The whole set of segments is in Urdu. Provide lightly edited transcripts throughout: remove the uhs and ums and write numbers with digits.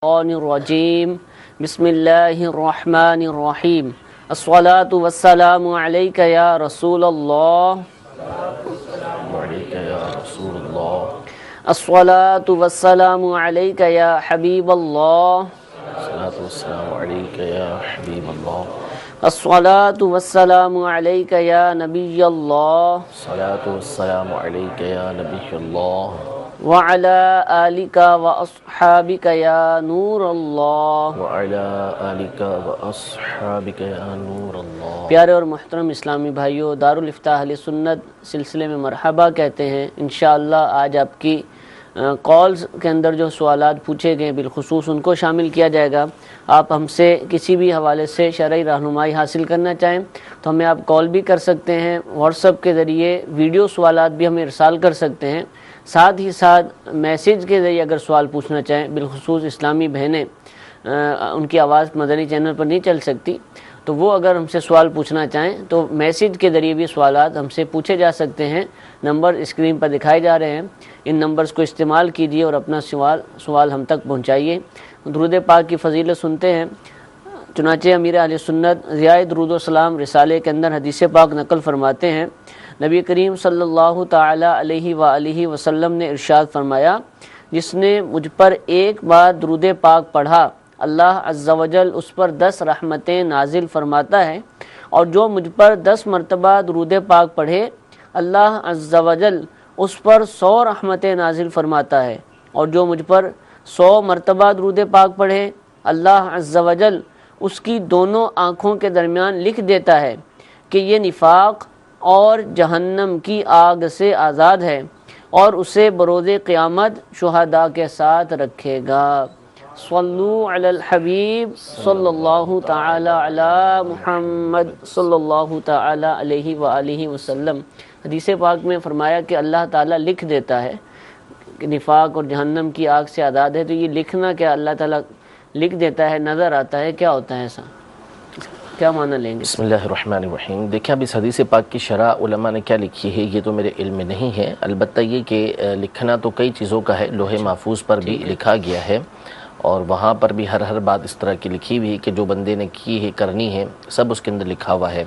الشيطان الرجيم بسم الله الرحمن الرحيم الصلاة والسلام عليك يا رسول الله وعليك يا رسول الله الصلاة والسلام عليك يا حبيب الله الصلاة والسلام عليك يا حبيب الله الصلاة والسلام عليك يا نبي الله الصلاة والسلام عليك يا نبي الله وعلى آلك وأصحابك يا نور الله وعلى آلك وأصحابك يا نور الله۔ پیارے اور محترم اسلامی بھائیوں، دارالفتاح اہل سنت سلسلے میں مرحبا کہتے ہیں۔ انشاءاللہ آج آپ کی کالز کے اندر جو سوالات پوچھے گئے بالخصوص ان کو شامل کیا جائے گا۔ آپ ہم سے کسی بھی حوالے سے شرعی رہنمائی حاصل کرنا چاہیں تو ہمیں آپ کال بھی کر سکتے ہیں، واٹس ایپ کے ذریعے ویڈیو سوالات بھی ہمیں ارسال کر سکتے ہیں، ساتھ ہی ساتھ میسیج کے ذریعے اگر سوال پوچھنا چاہیں، بالخصوص اسلامی بہنیں ان کی آواز مدنی چینل پر نہیں چل سکتی تو وہ اگر ہم سے سوال پوچھنا چاہیں تو میسیج کے ذریعے بھی سوالات ہم سے پوچھے جا سکتے ہیں۔ نمبر اسکرین پر دکھائے جا رہے ہیں، ان نمبرز کو استعمال کیجیے اور اپنا سوال ہم تک پہنچائیے۔ درود پاک کی فضیلت سنتے ہیں۔ چنانچہ امیر اہل سنت ضیاء درود و سلام رسالے کے اندر حدیث پاک نقل فرماتے ہیں، نبی کریم صلی اللہ تعالی علیہ وآلہ وسلم نے ارشاد فرمایا، جس نے مجھ پر ایک بار درود پاک پڑھا اللہ عز و جل اس پر 10 رحمتیں نازل فرماتا ہے، اور جو مجھ پر 10 مرتبہ درود پاک پڑھے اللہ عز و جل اس پر 100 رحمتیں نازل فرماتا ہے، اور جو مجھ پر 100 مرتبہ درود پاک پڑھے اللہ عز و جل اس کی دونوں آنکھوں کے درمیان لکھ دیتا ہے کہ یہ نفاق اور جہنم کی آگ سے آزاد ہے، اور اسے بروز قیامت شہداء کے ساتھ رکھے گا۔ صلو علی الحبیب صلی اللہ تعالی علی محمد صلی اللہ تعالی علیہ وآلہ وسلم۔ حدیث پاک میں فرمایا کہ اللہ تعالیٰ لکھ دیتا ہے کہ نفاق اور جہنم کی آگ سے آزاد ہے، تو یہ لکھنا کیا اللہ تعالیٰ لکھ دیتا ہے، نظر آتا ہے، کیا ہوتا ہے ایسا؟ کیا معنی لیں گے؟ بسم اللہ الرحمن الرحیم۔ دیکھیں اب اس حدیث پاک کی شرح علماء نے کیا لکھی ہے یہ تو میرے علم میں نہیں ہے، البتہ یہ کہ لکھنا تو کئی چیزوں کا ہے، لوح محفوظ پر بھی لکھا گیا ہے، اور وہاں پر بھی ہر بات اس طرح کی لکھی ہوئی ہے کہ جو بندے نے کی ہے کرنی ہے سب اس کے اندر لکھا ہوا ہے،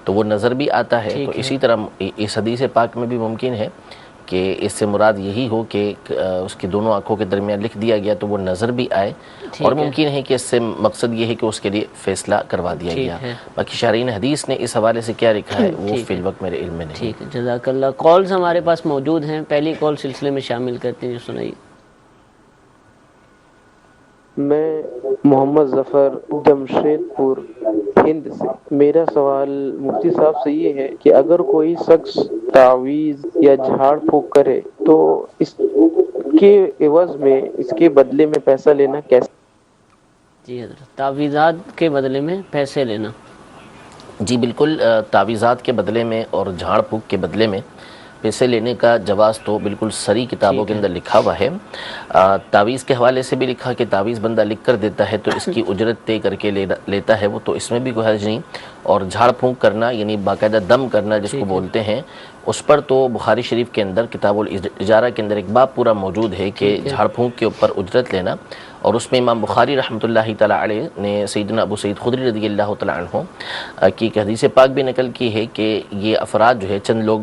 تو وہ نظر بھی آتا ہے۔ تو اسی طرح اس حدیث پاک میں بھی ممکن ہے کہ اس سے مراد یہی ہو کہ اس کی دونوں آنکھوں کے درمیان لکھ دیا گیا تو وہ نظر بھی آئے، اور ممکن ہے کہ اس سے مقصد یہ ہے کہ اس کے لیے فیصلہ کروا دیا گیا۔ باقی شارحین حدیث نے اس حوالے سے کیا لکھا ہے وہ فی الوقت میرے علم میں نہیں۔ ٹھیک ہے، جزاک اللہ۔ کالز ہمارے پاس موجود ہیں، پہلی کال سلسلے میں شامل کرتے ہیں، جو سنائیے۔ میں محمد ظفر جمشید پور ہند سے، میرا سوال مفتی صاحب سے یہ ہے کہ اگر کوئی شخص تعویذ یا جھاڑ پھونک کرے تو اس کے عوض میں اس کے بدلے میں پیسہ لینا کیسے؟ جی حضرت، تعویذات کے بدلے میں پیسے لینا۔ جی بالکل، تعویذات کے بدلے میں اور جھاڑ پھونک کے بدلے میں پیسے لینے کا جواز تو بالکل صریح کتابوں کے اندر لکھا ہوا ہے۔ تعویذ کے حوالے سے بھی لکھا کہ تعویذ بندہ لکھ کر دیتا ہے تو اس کی اجرت طے کر کے لیتا ہے وہ، تو اس میں بھی کوئی حرج نہیں۔ اور جھاڑ پھونک کرنا یعنی باقاعدہ دم کرنا جس کو بولتے ہیں، اس پر تو بخاری شریف کے اندر کتاب الاجارہ کے اندر ایک باب پورا موجود ہے کہ جھاڑ پھونک کے اوپر اجرت لینا، اور اس میں امام بخاری رحمۃ اللہ تعالی علیہ نے سیدنا ابو سعید خدری رضی اللہ تعالی عنہ کی ایک حدیث پاک بھی نقل کی ہے کہ یہ افراد جو ہے چند لوگ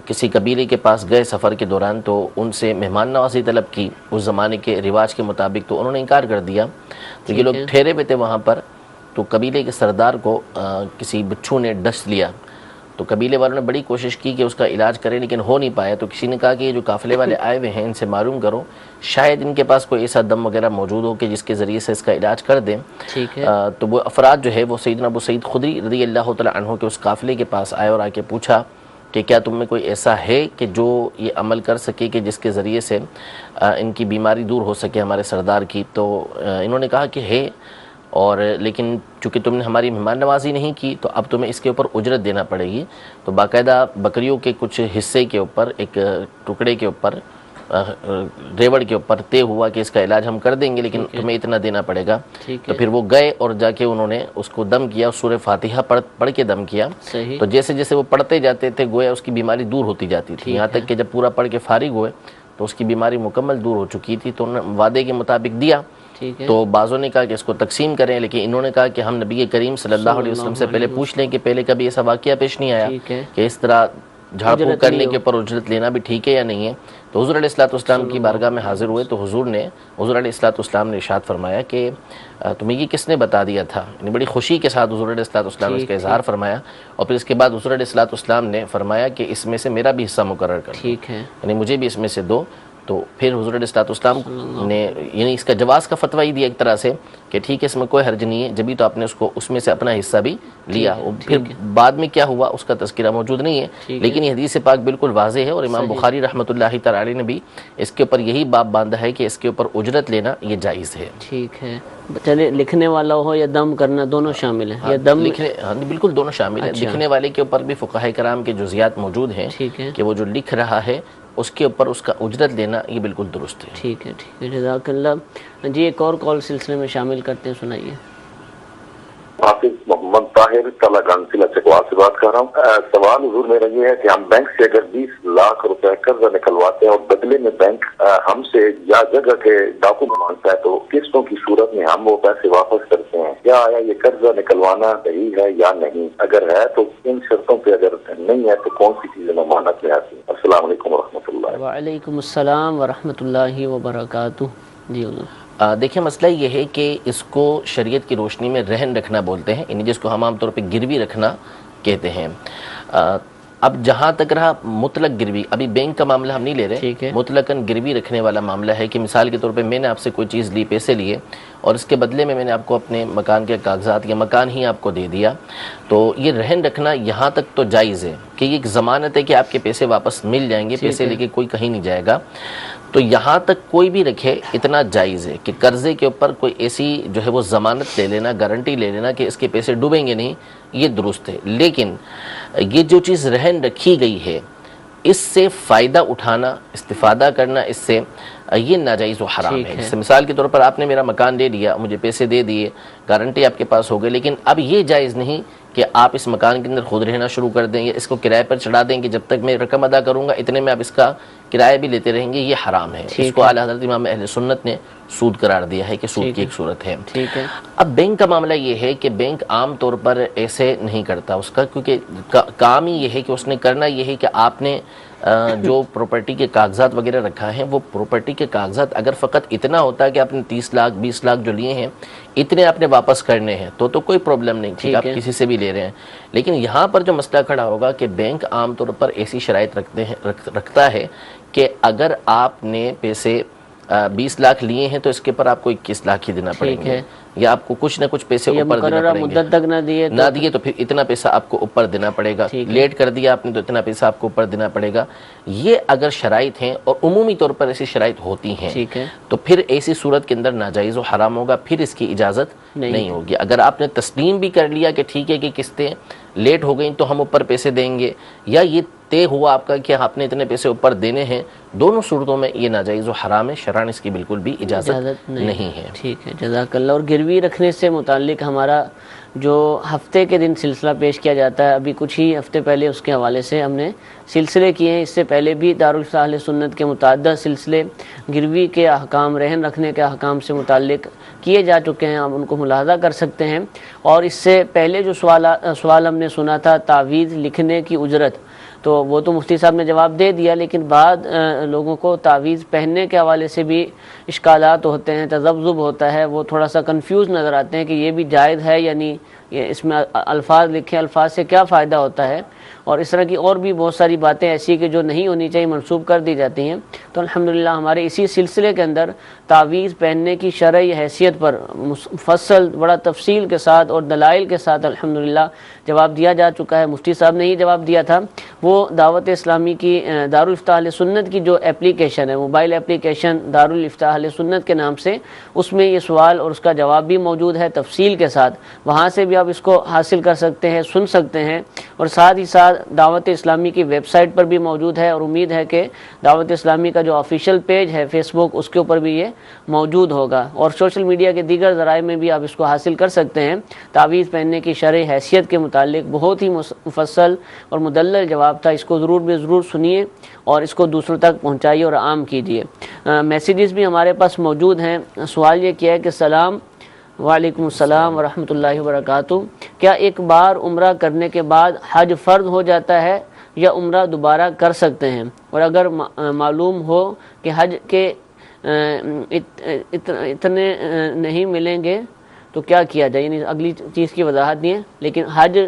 کسی قبیلے کے پاس گئے سفر کے دوران، تو ان سے مہمان نوازی طلب کی اس زمانے کے رواج کے مطابق، تو انہوں نے انکار کر دیا، تو یہ لوگ ٹھہرے ہوئے تھے وہاں پر، تو قبیلے کے سردار کو کسی بچھو نے ڈس لیا، تو قبیلے والوں نے بڑی کوشش کی کہ اس کا علاج کرے لیکن ہو نہیں پایا، تو کسی نے کہا کہ یہ جو قافلے والے آئے ہوئے ہیں ان سے معلوم کرو، شاید ان کے پاس کوئی ایسا دم وغیرہ موجود ہو کہ جس کے ذریعے سے اس کا علاج کر دیں۔ تو وہ افراد جو ہے وہ سیدنا ابو سعید خدری رضی اللہ تعالی عنہ کے اس قافلے کے پاس آئے اور آ کے پوچھا کہ کیا تم میں کوئی ایسا ہے کہ جو یہ عمل کر سکے کہ جس کے ذریعے سے ان کی بیماری دور ہو سکے ہمارے سردار کی؟ تو انہوں نے کہا کہ ہے، اور لیکن چونکہ تم نے ہماری مہمان نوازی نہیں کی تو اب تمہیں اس کے اوپر اجرت دینا پڑے گی، تو باقاعدہ بکریوں کے کچھ حصے کے اوپر، ایک ٹکڑے کے اوپر، ریوڑ کے اوپر طے ہوا کہ اس کا علاج ہم کر دیں گے لیکن تمہیں اتنا دینا پڑے گا۔ تو پھر وہ گئے اور جا کے انہوں نے اس کو دم کیا، سورہ فاتحہ پڑھ کے دم کیا، تو جیسے جیسے وہ پڑھتے جاتے تھے گویا اس کی بیماری دور ہوتی جاتی تھی، یہاں تک کہ جب پورا پڑھ کے فارغ ہوئے تو اس کی بیماری مکمل دور ہو چکی تھی، تو انہوں نے وعدے کے مطابق دیا ٹھیک ہے، تو بعضوں نے کہا کہ اس کو تقسیم کریں، لیکن انہوں نے کہا کہ ہم نبی کریم صلی اللہ علیہ وسلم سے پہلے پوچھ لیں کہ پہلے کبھی ایسا واقعہ پیش نہیں آیا ٹھیک ہے، کہ اس طرح جھاڑ پھونک اجرت کرنے نہیں کے اوپر اجرت لینا بھی ٹھیک ہے یا نہیں ہے۔ تو حضور علیہ السلام کی بارگاہ میں حاضر ہوئے تو حضور علیہ السلام نے ارشاد فرمایا کہ تمہیں یہ کس نے بتا دیا تھا؟ یعنی بڑی خوشی کے ساتھ حضور علیہ السلام نے اس کا اظہار فرمایا، اور پھر اس کے بعد حضور علیہ السلام نے فرمایا کہ اس میں سے میرا بھی حصہ مقرر کر دو، ٹھیک ہے، یعنی مجھے بھی اس میں سے دو۔ تو پھر حضور علیہ السلام نے یعنی اس کا جواز کا فتویٰ ہی دیا ایک طرح سے کہ ٹھیک ہے اس میں کوئی حرج نہیں ہے، جبھی تو آپ نے اس میں سے اپنا حصہ بھی لیا۔ پھر بعد میں کیا ہوا اس کا تذکرہ موجود نہیں ہے، لیکن یہ حدیث پاک بالکل واضح ہے، اور امام بخاری رحمۃ اللہ تعالی نے بھی اس کے اوپر یہی باب باندھا ہے کہ اس کے اوپر اجرت لینا یہ جائز ہے۔ ٹھیک ہے، چلے لکھنے والا ہو یا دم کرنا دونوں شامل ہیں، یا دم لکھنے بالکل دونوں شامل ہیں۔ لکھنے والے کے اوپر بھی فقہاء کرام کے جزیات موجود ہیں ٹھیک ہے، کہ وہ جو لکھ رہا ہے اس کے اوپر اس کا اجرت لینا یہ بالکل درست ہے۔ ٹھیک ہے، ٹھیک ہے، جزاک اللہ۔ جی ایک اور کال سلسلے میں شامل کرتے ہیں، سنائیے۔ حافظ محمد طاہر تلاگان ضلع چکوال سے بات کر رہا ہوں۔ سوال حضور میرا یہ ہے کہ ہم بینک سے اگر 20 لاکھ روپے قرضہ نکلواتے ہیں اور بدلے میں بینک ہم سے یا جگہ کے ڈاکومنٹ مانگتا ہے، تو قسطوں کی صورت میں ہم وہ پیسے واپس کرتے ہیں، کیا آیا یہ قرضہ نکلوانا صحیح ہے یا نہیں؟ اگر ہے تو ان شرطوں پہ، اگر نہیں ہے تو کون سی چیزیں ممانعت میں آتی ہیں؟ السلام علیکم ورحمۃ اللہ۔ وعلیکم السلام ورحمۃ اللہ وبرکاتہ۔ جی حضور، دیکھیں مسئلہ یہ ہے کہ اس کو شریعت کی روشنی میں رہن رکھنا بولتے ہیں، یعنی جس کو ہم عام طور پہ گروی رکھنا کہتے ہیں۔ اب جہاں تک رہا مطلق گروی، ابھی بینک کا معاملہ ہم نہیں لے رہے، مطلقاً گروی رکھنے والا معاملہ ہے کہ مثال کے طور پہ میں نے آپ سے کوئی چیز لی، پیسے لیے، اور اس کے بدلے میں نے آپ کو اپنے مکان کے کاغذات یا مکان ہی آپ کو دے دیا، تو یہ رہن رکھنا یہاں تک تو جائز ہے کہ یہ ایک ضمانت ہے کہ آپ کے پیسے واپس مل جائیں گے، پیسے لے کے کوئی کہیں نہیں جائے گا۔ تو یہاں تک کوئی بھی رکھے اتنا جائز ہے کہ قرضے کے اوپر کوئی ایسی جو ہے وہ ضمانت لے لینا، گارنٹی لے لینا کہ اس کے پیسے ڈوبیں گے نہیں، یہ درست ہے۔ لیکن یہ جو چیز رہن رکھی گئی ہے اس سے فائدہ اٹھانا، استفادہ کرنا اس سے، یہ ناجائز و حرام ہے۔ جیسے مثال کے طور پر آپ نے میرا مکان لے لیا، مجھے پیسے دے دیے، گارنٹی آپ کے پاس ہو گئی، لیکن اب یہ جائز نہیں کہ آپ اس مکان کے اندر خود رہنا شروع کر دیں یا اس کو کرائے پر چڑھا دیں کہ جب تک میں رقم ادا کروں گا اتنے میں آپ اس کا کرایہ بھی لیتے رہیں گے، یہ حرام ہے۔ اس کو اعلیٰ حضرت امام اہل سنت نے سود قرار دیا ہے کہ سود کی ایک صورت ہے۔ اب بینک کا معاملہ یہ ہے کہ بینک عام طور پر ایسے نہیں کرتا اس کا، کیونکہ کام ہی یہ ہے کہ اس نے کرنا یہ ہے کہ آپ نے جو پراپرٹی کے کاغذات وغیرہ رکھا ہے، وہ پراپرٹی کے کاغذات اگر فقط اتنا ہوتا ہے کہ آپ نے 30 لاکھ 20 لاکھ جو لیے ہیں اتنے آپ نے واپس کرنے ہیں تو کوئی پرابلم نہیں، ٹھیک، آپ کسی سے بھی لے رہے ہیں۔ لیکن یہاں پر جو مسئلہ کھڑا ہوگا کہ بینک عام طور پر ایسی شرائط رکھتا ہے کہ اگر آپ نے پیسے 20 لاکھ لیے ہیں تو اس کے پر آپ کو 21 لاکھ ہی دینا پڑیں گے، یا آپ کو کچھ نہ کچھ پیسے اوپر دینا پڑیں گے، مدت تک نہ دیے تو پھر اتنا پیسہ آپ کو اوپر دینا پڑے گا، لیٹ کر دیا آپ نے تو اتنا پیسہ آپ کو اوپر دینا پڑے گا۔ یہ اگر شرائط ہیں، اور عمومی طور پر ایسی شرائط ہوتی ہیں، تو پھر ایسی صورت کے اندر ناجائز و حرام ہوگا، پھر اس کی اجازت نہیں ہوگی۔ اگر آپ نے تسلیم بھی کر لیا کہ ٹھیک ہے کہ قسطیں لیٹ ہو گئیں تو ہم اوپر پیسے دیں گے، یا یہ طے ہوا آپ کا کہ آپ نے اتنے پیسے اوپر دینے ہیں، دونوں صورتوں میں یہ ناجائز و حرام ہے، شرعاً اس کی بالکل بھی اجازت نہیں ہے۔ ٹھیک ہے، جزاک اللہ۔ اور گروی رکھنے سے متعلق ہمارا جو ہفتے کے دن سلسلہ پیش کیا جاتا ہے، ابھی کچھ ہی ہفتے پہلے اس کے حوالے سے ہم نے سلسلے کیے ہیں، اس سے پہلے بھی دارالفتہ اہل سنت کے متعدد سلسلے گروی کے احکام، رہن رکھنے کے احکام سے متعلق کیے جا چکے ہیں، آپ ان کو ملاحظہ کر سکتے ہیں۔ اور اس سے پہلے جو سوال ہم نے سنا تھا تعویذ لکھنے کی اجرت، تو وہ تو مفتی صاحب نے جواب دے دیا، لیکن بعد لوگوں کو تعویذ پہننے کے حوالے سے بھی اشکالات ہوتے ہیں، تذبذب ہوتا ہے، وہ تھوڑا سا کنفیوز نظر آتے ہیں کہ یہ بھی جائز ہے یعنی اس میں الفاظ لکھے، الفاظ سے کیا فائدہ ہوتا ہے، اور اس طرح کی اور بھی بہت ساری باتیں ایسی کہ جو نہیں ہونی چاہیے منسوب کر دی جاتی ہیں۔ تو الحمدللہ ہمارے اسی سلسلے کے اندر تعویذ پہننے کی شرعی حیثیت پر مفصل بڑا تفصیل کے ساتھ اور دلائل کے ساتھ الحمدللہ جواب دیا جا چکا ہے۔ مفتی صاحب نے ہی جواب دیا تھا، وہ دعوت اسلامی کی دارالفتہ اہل سنت کی جو اپلیکیشن ہے، موبائل اپلیکیشن دارالفتہ اہل سنت کے نام سے، اس میں یہ سوال اور اس کا جواب بھی موجود ہے تفصیل کے ساتھ، وہاں سے بھی آپ اس کو حاصل کر سکتے ہیں، سن سکتے ہیں، اور ساتھ ہی ساتھ دعوت اسلامی کی ویب سائٹ پر بھی موجود ہے، اور امید ہے کہ دعوت اسلامی کا جو آفیشیل پیج ہے فیس بک، اس کے اوپر بھی یہ موجود ہوگا، اور سوشل میڈیا کے دیگر ذرائع میں بھی آپ اس کو حاصل کر سکتے ہیں۔ تعویذ پہننے کی شرعی حیثیت کے متعلق بہت ہی مفصل اور مدلل جواب تھا، اس کو ضرور سنیے اور اس کو دوسروں تک پہنچائیے اور عام کیجیے۔ میسیجز بھی ہمارے پاس موجود ہیں۔ سوال یہ کیا ہے کہ سلام، وعلیکم السلام ورحمۃ اللہ وبرکاتہ، کیا ایک بار عمرہ کرنے کے بعد حج فرض ہو جاتا ہے یا عمرہ دوبارہ کر سکتے ہیں؟ اور اگر معلوم ہو کہ حج کے اتنے نہیں ملیں گے تو کیا کیا جائے؟ یعنی اگلی چیز کی وضاحت نہیں ہے، لیکن حج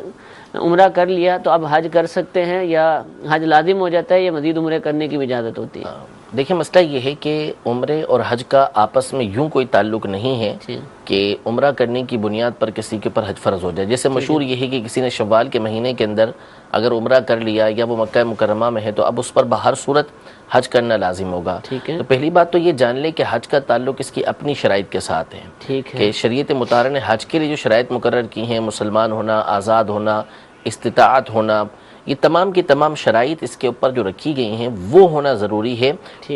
عمرہ کر لیا تو اب حج کر سکتے ہیں یا حج لازم ہو جاتا ہے یا مزید عمرے کرنے کی بھی اجازت ہوتی ہے؟ دیکھیں مسئلہ یہ ہے کہ عمرے اور حج کا آپس میں یوں کوئی تعلق نہیں ہے کہ عمرہ کرنے کی بنیاد پر کسی کے اوپر حج فرض ہو جائے۔ جیسے مشہور یہ ہے کہ کسی نے شوال کے مہینے کے اندر اگر عمرہ کر لیا یا وہ مکہ مکرمہ میں ہے تو اب اس پر بہر صورت حج کرنا لازم ہوگا۔ تو پہلی بات تو یہ جان لے کہ حج کا تعلق اس کی اپنی شرائط کے ساتھ ہے کہ شریعت مطہرہ نے حج کے لیے جو شرائط مقرر کی ہیں، مسلمان ہونا، آزاد ہونا، استطاعت ہونا، یہ تمام کی تمام شرائط اس کے اوپر جو رکھی گئی ہیں وہ ہونا ضروری ہے۔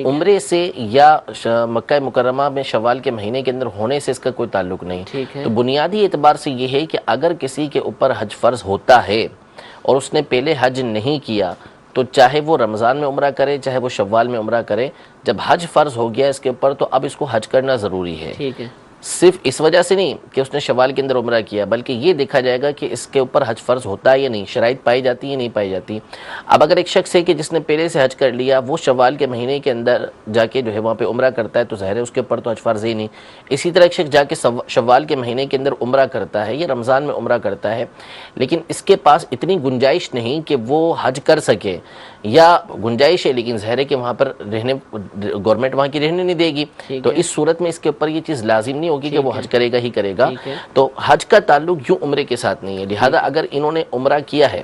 عمرے سے یا مکہ مکرمہ میں شوال کے مہینے کے اندر ہونے سے اس کا کوئی تعلق نہیں۔ تو بنیادی اعتبار سے یہ ہے کہ اگر کسی کے اوپر حج فرض ہوتا ہے اور اس نے پہلے حج نہیں کیا تو چاہے وہ رمضان میں عمرہ کرے چاہے وہ شوال میں عمرہ کرے، جب حج فرض ہو گیا اس کے اوپر تو اب اس کو حج کرنا ضروری ہے۔ صرف اس وجہ سے نہیں کہ اس نے شوال کے اندر عمرہ کیا، بلکہ یہ دیکھا جائے گا کہ اس کے اوپر حج فرض ہوتا ہے یا نہیں، شرائط پائی جاتی ہے نہیں پائی جاتی۔ اب اگر ایک شخص ہے کہ جس نے پہلے سے حج کر لیا، وہ شوال کے مہینے کے اندر جا کے جو ہے وہاں پہ عمرہ کرتا ہے تو ظاہر ہے اس کے اوپر تو حج فرض ہی نہیں۔ اسی طرح ایک شخص جا کے شوال کے مہینے کے اندر عمرہ کرتا ہے یا رمضان میں عمرہ کرتا ہے، لیکن اس کے پاس اتنی گنجائش نہیں کہ وہ حج کر سکے، یا گنجائش ہے لیکن ظاہر ہے کہ وہاں پر رہنے گورنمنٹ وہاں کی رہنے نہیں دے گی، تو اس صورت میں اس کے اوپر یہ چیز لازم نہیں ہوگی کہ وہ حج کرے گا ہی کرے گا۔ تو حج کا تعلق یوں عمرے کے ساتھ نہیں ہے، لہذا اگر انہوں نے عمرہ کیا ہے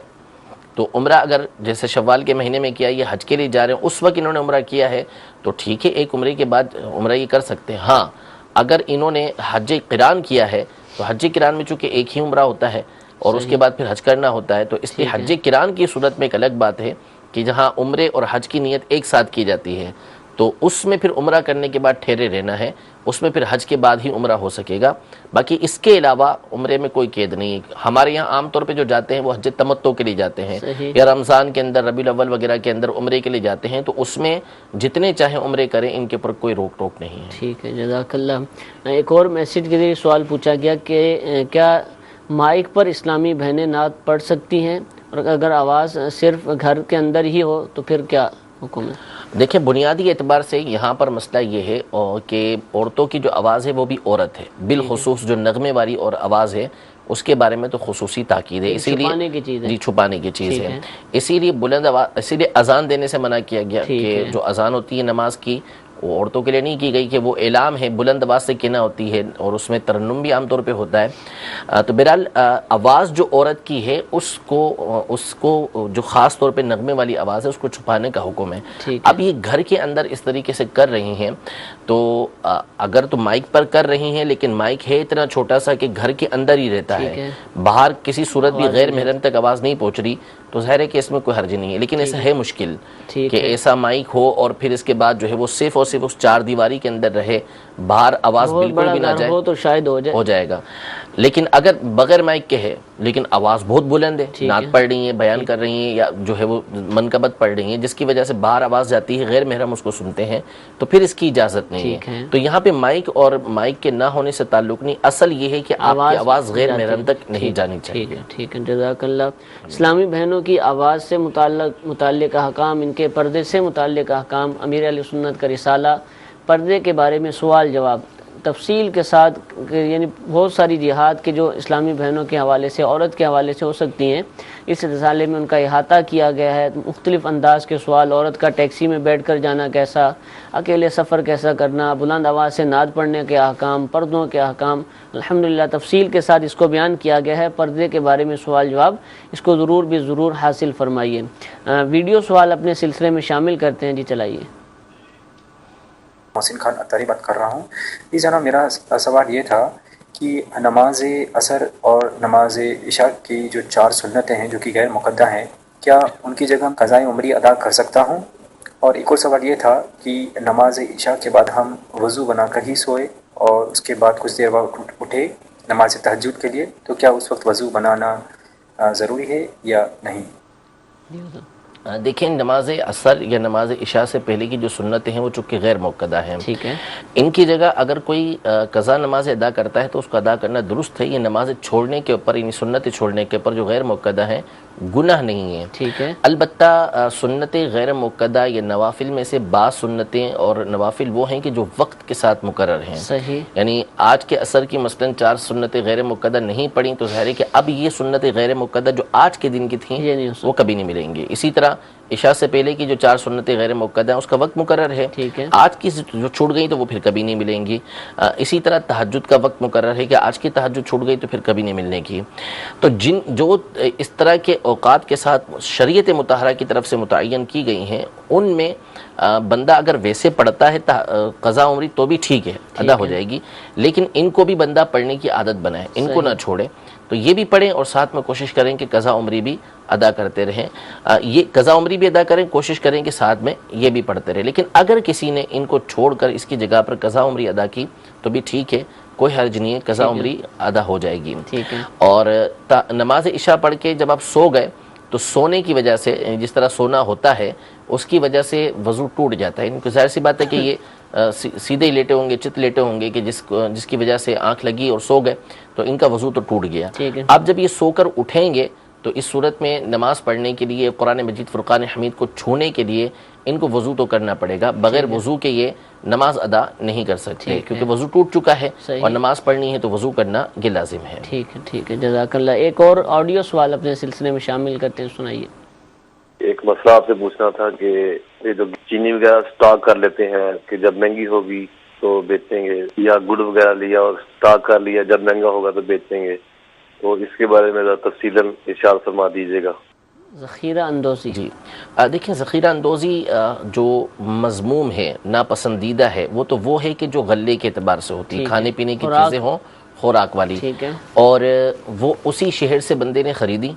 تو عمرہ اگر جیسے شوال کے مہینے میں کیا یا حج کے لیے جا رہے ہیں اس وقت انہوں نے عمرہ کیا ہے تو ٹھیک ہے، ایک عمرے کے بعد عمرہ یہ کر سکتے ہیں۔ ہاں اگر انہوں نے حج قران کیا ہے تو حج قران میں چونکہ ایک ہی عمرہ ہوتا ہے اور اس کے بعد پھر حج کرنا ہوتا ہے، تو اس لیے حج قران کی صورت میں ایک الگ بات ہے کہ جہاں عمرے اور حج کی نیت ایک ساتھ کی جاتی ہے تو اس میں پھر عمرہ کرنے کے بعد ٹھہرے رہنا ہے، اس میں پھر حج کے بعد ہی عمرہ ہو سکے گا۔ باقی اس کے علاوہ عمرے میں کوئی قید نہیں ہے۔ ہمارے یہاں عام طور پہ جو جاتے ہیں وہ حج تمتع کے لیے جاتے ہیں یا رمضان کے اندر ربیع الاول وغیرہ کے اندر عمرے کے لیے جاتے ہیں، تو اس میں جتنے چاہیں عمرے کریں، ان کے اوپر کوئی روک ٹوک نہیں ہے۔ ٹھیک ہے، جزاک اللہ۔ ایک اور میسج کے ذریعے سوال پوچھا گیا کہ کیا مائک پر اسلامی بہنیں نعت پڑھ سکتی ہیں، اور اگر آواز صرف گھر کے اندر ہی ہو تو پھر کیا حکم ہے؟ دیکھیں بنیادی اعتبار سے یہاں پر مسئلہ یہ ہے کہ عورتوں کی جو آواز ہے وہ بھی عورت ہے، بالخصوص جو نغمے والی اور آواز ہے اس کے بارے میں تو خصوصی تاکید ہے، اسی لیے چھپانے کی چیز ہے، اسی لیے بلند آواز، اسی لیے اذان دینے سے منع کیا گیا کہ جو اذان ہوتی ہے نماز کی وہ عورتوں کے لیے نہیں کی گئی کہ وہ اعلام ہے، بلند آواز سے کہنا ہوتی ہے اور اس میں ترنم بھی عام طور پہ ہوتا ہے۔ تو بہرحال آواز جو عورت کی ہے اس کو جو خاص طور پہ نغمے والی آواز ہے اس کو چھپانے کا حکم ہے۔ اب یہ گھر کے اندر اس طریقے سے کر رہی ہیں تو اگر تو مائک پر کر رہی ہیں لیکن مائک ہے اتنا چھوٹا سا کہ گھر کے اندر ہی رہتا ہے، باہر کسی صورت بھی غیر محرم تک آواز نہیں پہنچ رہی، تو ظاہر ہے کہ اس میں کوئی حرج نہیں ہے، لیکن ایسا ہے مشکل کہ ایسا مائک ہو اور پھر اس کے بعد جو ہے وہ صرف اور صرف اس چار دیواری کے اندر رہے، باہر آواز بالکل بھی نہ جائے تو شاید ہو جائے گا۔ لیکن اگر بغیر مائک کے ہے لیکن آواز بہت بلند ہے، نعت پڑھ رہی ہیں، بیان کر رہی ہیں، یا جو ہے وہ منقبت پڑھ رہی ہیں جس کی وجہ سے باہر آواز جاتی ہے، غیر محرم اس کو سنتے ہیں، تو پھر اس کی اجازت نہیں ہے۔ تو یہاں پہ مائک اور مائک کے نہ ہونے سے تعلق نہیں، اصل یہ ہے کہ آپ کی آواز غیر محرم تک نہیں جانی چاہیے۔ ٹھیک ہے، جزاک اللہ۔ اسلامی بہنوں کی آواز سے متعلق احکام، ان کے پردے سے متعلق احکام، امیر اہل سنت کا رسالہ پردے کے بارے میں سوال جواب تفصیل کے ساتھ، یعنی بہت ساری جہاد کے جو اسلامی بہنوں کے حوالے سے، عورت کے حوالے سے ہو سکتی ہیں، اس رسالے میں ان کا احاطہ کیا گیا ہے۔ مختلف انداز کے سوال، عورت کا ٹیکسی میں بیٹھ کر جانا کیسا، اکیلے سفر کیسا کرنا، بلند آواز سے نعت پڑھنے کے احکام، پردوں کے احکام، الحمدللہ تفصیل کے ساتھ اس کو بیان کیا گیا ہے۔ پردے کے بارے میں سوال جواب اس کو ضرور حاصل فرمائیے۔ ویڈیو سوال اپنے سلسلے میں شامل کرتے ہیں، جی چلائیے۔ محسن خان اتاری بات کر رہا ہوں جی جناب، میرا سوال یہ تھا کہ نماز عصر اور نماز عشاء کی جو 4 سنتیں ہیں جو کہ غیر مقدہ ہیں، کیا ان کی جگہ قضاء عمری ادا کر سکتا ہوں؟ اور ایک اور سوال یہ تھا کہ نماز عشاء کے بعد ہم وضو بنا کر ہی سوئے اور اس کے بعد کچھ دیر بعد اٹھے نماز تہجد کے لیے، تو کیا اس وقت وضو بنانا ضروری ہے یا نہیں؟ دیکھیں، نماز عصر یا نماز عشاء سے پہلے کی جو سنتیں ہیں وہ چونکہ غیر موقدہ ہیں، ٹھیک ہے، ان کی جگہ اگر کوئی قضا نماز ادا کرتا ہے تو اس کو ادا کرنا درست ہے۔ یہ نماز چھوڑنے کے اوپر، یعنی سنت چھوڑنے کے اوپر جو غیر موقدہ ہیں گناہ نہیں ہے۔ ٹھیک ہے، البتہ سنتیں غیر موقدہ یا نوافل میں سے بعض سنتیں اور نوافل وہ ہیں کہ جو وقت کے ساتھ مقرر ہیں، صحیح، یعنی آج کے عصر کی مثلا 4 سنتیں غیر موقدہ نہیں پڑھیں تو ظاہر ہے کہ اب یہ سنتیں غیر موقدہ جو آج کے دن کی تھیں یہ نہیں ہو سکتا۔ وہ کبھی نہیں ملیں گی۔ اسی طرح عشاء سے پہلے کی جو 4 سنتیں غیر موقدہ ہیں اس کا وقت مقرر ہے، ٹھیک ہے، آج کی جو چھوٹ گئی تو وہ پھر کبھی نہیں ملیں گی۔ اسی طرح تہجد کا وقت مقرر ہے کہ آج کی تہجد چھوٹ گئی تو پھر کبھی نہیں ملنے کی۔ تو جو اس طرح کے اوقات کے ساتھ شریعت مطہرہ کی طرف سے متعین کی گئی ہیں، ان میں بندہ اگر ویسے پڑھتا ہے قضا عمری تو بھی ٹھیک ہے، ادا ہو جائے گی، لیکن ان کو بھی بندہ پڑھنے کی عادت بنائے، ان کو نہ چھوڑے۔ تو یہ بھی پڑھیں اور ساتھ میں کوشش کریں کہ قضا عمری بھی ادا کرتے رہیں۔ یہ قضا عمری بھی ادا کریں، کوشش کریں کہ ساتھ میں یہ بھی پڑھتے رہیں۔ لیکن اگر کسی نے ان کو چھوڑ کر اس کی جگہ پر قضا عمری ادا کی تو بھی ٹھیک ہے، کوئی حرج نہیں ہے، قضا عمری ادا ہو جائے گی۔ ٹھیک ہے، اور نماز عشاء پڑھ کے جب آپ سو گئے تو سونے کی وجہ سے، جس طرح سونا ہوتا ہے اس کی وجہ سے وضو ٹوٹ جاتا ہے۔ ان کو ظاہر سی بات ہے کہ یہ سیدھے ہی لیٹے ہوں گے، چت لیٹے ہوں گے کہ جس کی وجہ سے آنکھ لگی اور سو گئے تو ان کا وضو تو ٹوٹ گیا۔ ٹھیک ہے، اب جب یہ سو کر اٹھیں گے تو اس صورت میں نماز پڑھنے کے لیے قرآن مجید فرقان حمید کو چھونے کے لیے ان کو وضو تو کرنا پڑے گا، بغیر وضو کے یہ نماز ادا نہیں کر سکتے کیونکہ وضو ٹوٹ چکا ہے اور نماز پڑھنی ہے تو وضو کرنا یہ لازم ہے۔ ٹھیک ہے، ٹھیک ہے، جزاک اللہ۔ ایک اور آڈیو سوال اپنے سلسلے میں شامل کرتے ہیں، سنائیے۔ ایک مسئلہ آپ سے پوچھنا تھا کہ یہ جو چینی وغیرہ سٹاک کر لیتے ہیں کہ جب مہنگی ہوگی تو بیچیں گے، یا گڑ وغیرہ لیا اور سٹاک کر لیا جب مہنگا ہوگا تو بیچیں گے، تو اس کے بارے میں ذرا تفصیلاً ارشاد فرما دیجیے گا۔ ذخیرہ اندوزی، جی دیکھیں، ذخیرہ اندوزی جو مذموم ہے، ناپسندیدہ ہے، وہ تو وہ ہے کہ جو غلے کے اعتبار سے ہوتی ہے، کھانے پینے کی چیزیں ہوں خوراک والی، ٹھیک ہے، اور وہ اسی شہر سے بندے نے خریدی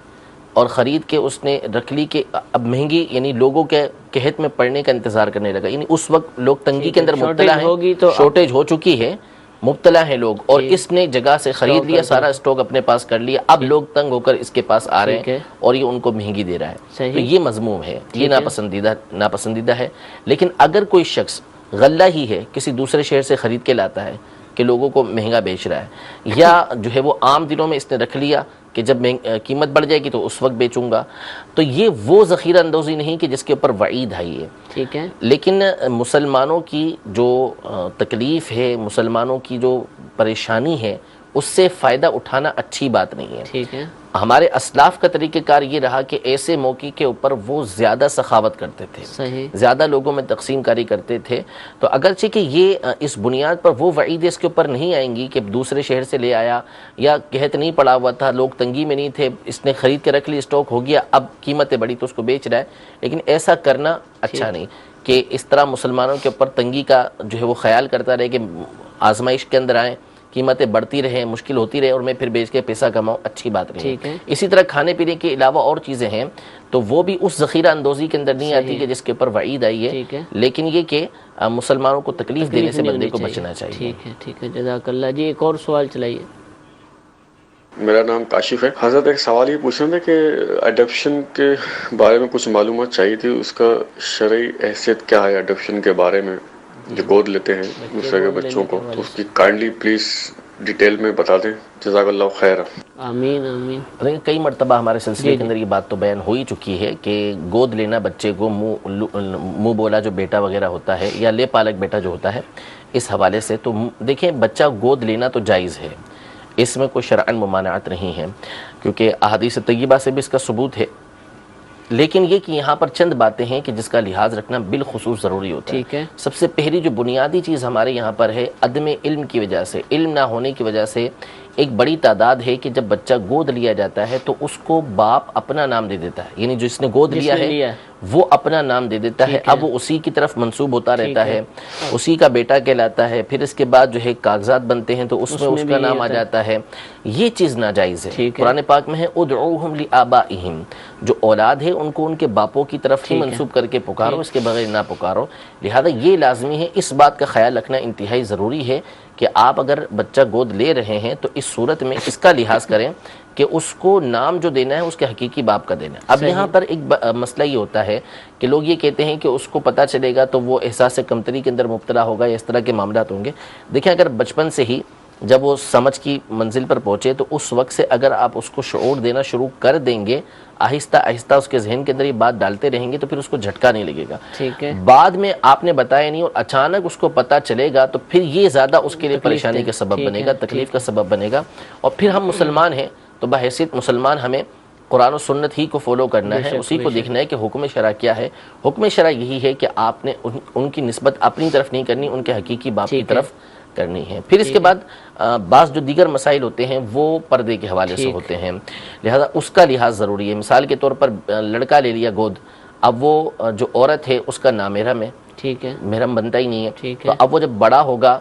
اور خرید کے اس نے رکھ لی کہ اب مہنگی، یعنی لوگوں کے قحط میں پڑنے کا انتظار کرنے لگا، یعنی اس وقت لوگ تنگی کے اندر مبتلا ہیں، شارٹیج ہو چکی ہے، مبتلا ہیں لوگ، اور اس نے جگہ سے خرید لیا، سارا اسٹاک اپنے پاس کر لیا، اب لوگ تنگ ہو کر اس کے پاس آ رہے ہیں اور یہ ان کو مہنگی دے رہا ہے، تو یہ مذموم ہے، یہ ناپسندیدہ ہے۔ لیکن اگر کوئی شخص غلہ ہی ہے، کسی دوسرے شہر سے خرید کے لاتا ہے کہ لوگوں کو مہنگا بیچ رہا ہے، یا جو ہے وہ عام دنوں میں اس نے رکھ لیا کہ جب قیمت بڑھ جائے گی تو اس وقت بیچوں گا، تو یہ وہ ذخیرہ اندوزی نہیں کہ جس کے اوپر وعید آئی ہے۔ ٹھیک ہے، لیکن مسلمانوں کی جو تکلیف ہے، مسلمانوں کی جو پریشانی ہے، اس سے فائدہ اٹھانا اچھی بات نہیں ہے۔ ٹھیک ہے، ہمارے اسلاف کا طریقہ کار یہ رہا کہ ایسے موقع کے اوپر وہ زیادہ سخاوت کرتے تھے، صحیح، زیادہ لوگوں میں تقسیم کاری کرتے تھے۔ تو اگرچہ کہ یہ اس بنیاد پر وہ وعید اس کے اوپر نہیں آئیں گی کہ دوسرے شہر سے لے آیا یا قحط نہیں پڑا ہوا تھا، لوگ تنگی میں نہیں تھے، اس نے خرید کے رکھ لی، اسٹاک ہو گیا، اب قیمتیں بڑھی تو اس کو بیچ رہا ہے، لیکن ایسا کرنا اچھا نہیں کہ اس طرح مسلمانوں کے اوپر تنگی کا جو ہے وہ خیال کرتا رہے کہ آزمائش کے اندر آئیں، قیمتیں بڑھتی رہیں، مشکل ہوتی رہے اور میں پھر بیچ کے پیسہ کماؤں، اچھی بات نہیں ہے۔ اسی طرح کھانے پینے کے علاوہ اور چیزیں ہیں تو وہ بھی اس ذخیرہ اندوزی کے اندر نہیں آتی کہ جس کے اوپر وعید آئی ہے، لیکن یہ کہ مسلمانوں کو تکلیف دینے سے بندے کو بچنا چاہیے۔ ٹھیک ہے، ٹھیک ہے، جزاک اللہ۔ جی ایک اور سوال چلائیے۔ میرا نام کاشف ہے۔ حضرت ایک سوال یہ پوچھنا تھا کہ اڈاپشن کے بارے میں کچھ معلومات چاہیے تھی، اس کا شرعی حیثیت کیا ہے اڈاپشن کے بارے میں، جو گود لیتے ہیں دوسرے کے بچوں کو، تو اس کی کائنڈلی پلیز ڈیٹیل میں بتا دیں، جزاک اللہ خیر۔ آمین آمین۔ کئی مرتبہ ہمارے سلسلے کے اندر یہ بات تو بیان ہو ہی چکی ہے کہ گود لینا بچے کو منہ بولا جو بیٹا وغیرہ ہوتا ہے یا لے پالک بیٹا جو ہوتا ہے، اس حوالے سے تو دیکھیں بچہ گود لینا تو جائز ہے، اس میں کوئی شرعاً ممانعت نہیں ہے کیونکہ احادیث طیبہ سے بھی اس کا ثبوت ہے، لیکن یہ کہ یہاں پر چند باتیں ہیں کہ جس کا لحاظ رکھنا بالخصوص ضروری ہوتا ہے۔ سب سے پہلی جو بنیادی چیز ہمارے یہاں پر ہے، عدم علم کی وجہ سے، علم نہ ہونے کی وجہ سے ایک بڑی تعداد ہے کہ جب بچہ گود لیا جاتا ہے تو اس کو باپ اپنا نام دے دیتا ہے، یعنی جو اس نے گود لیا ہے وہ اپنا نام دے دیتا ہے، اب وہ اسی کی طرف منسوب ہوتا رہتا ہے، اسی کا بیٹا کہلاتا ہے، پھر اس کے بعد جو ہے کاغذات بنتے ہیں تو اس میں اس کا نام آ جاتا ہے. یہ چیز ناجائز ہے. قرآن پاک میں ہے ادعوہم لآبائہم، جو اولاد ہے ان کو ان کے باپوں کی طرف ہی منسوب کر کے پکارو، اس کے بغیر نہ پکارو. لہذا یہ لازمی ہے، اس بات کا خیال رکھنا انتہائی ضروری ہے کہ آپ اگر بچہ گود لے رہے ہیں تو اس صورت میں اس کا لحاظ کریں کہ اس کو نام جو دینا ہے اس کے حقیقی باپ کا دینا ہے. اب یہاں پر ایک مسئلہ یہ ہوتا ہے کہ لوگ یہ کہتے ہیں کہ اس کو پتہ چلے گا تو وہ احساس کمتری کے اندر مبتلا ہوگا یا اس طرح کے معاملات ہوں گے. دیکھیں اگر بچپن سے ہی جب وہ سمجھ کی منزل پر پہنچے تو اس وقت سے اگر آپ اس کو شعور دینا شروع کر دیں گے، آہستہ آہستہ اس کے ذہن کے اندر یہ بات ڈالتے رہیں گے تو پھر اس کو جھٹکا نہیں لگے گا. بعد میں آپ نے بتایا نہیں اور اچانک اس کو پتہ چلے گا تو پھر یہ زیادہ اس کے لیے پریشانی کا سبب بنے گا، تکلیف کا سبب بنے گا. اور پھر ہم مسلمان ہیں تو بحیثیت مسلمان ہمیں قرآن و سنت ہی کو فالو کرنا ہے، اسی کو دیکھنا ہے کہ حکم شرع کیا ہے. حکم شرع یہی ہے کہ آپ نے ان کی نسبت اپنی طرف نہیں کرنی، ان کے حقیقی باپ کی طرف کرنی ہے. پھر اس کے بعد بعض جو دیگر مسائل ہوتے ہیں وہ پردے کے حوالے سے ہوتے ہیں، لہذا اس کا لحاظ ضروری ہے. مثال کے طور پر لڑکا لے لیا گود، اب وہ جو عورت ہے اس کا نامحرم ہے، محرم بنتا ہی نہیں ہے. تو اب وہ جب بڑا ہوگا،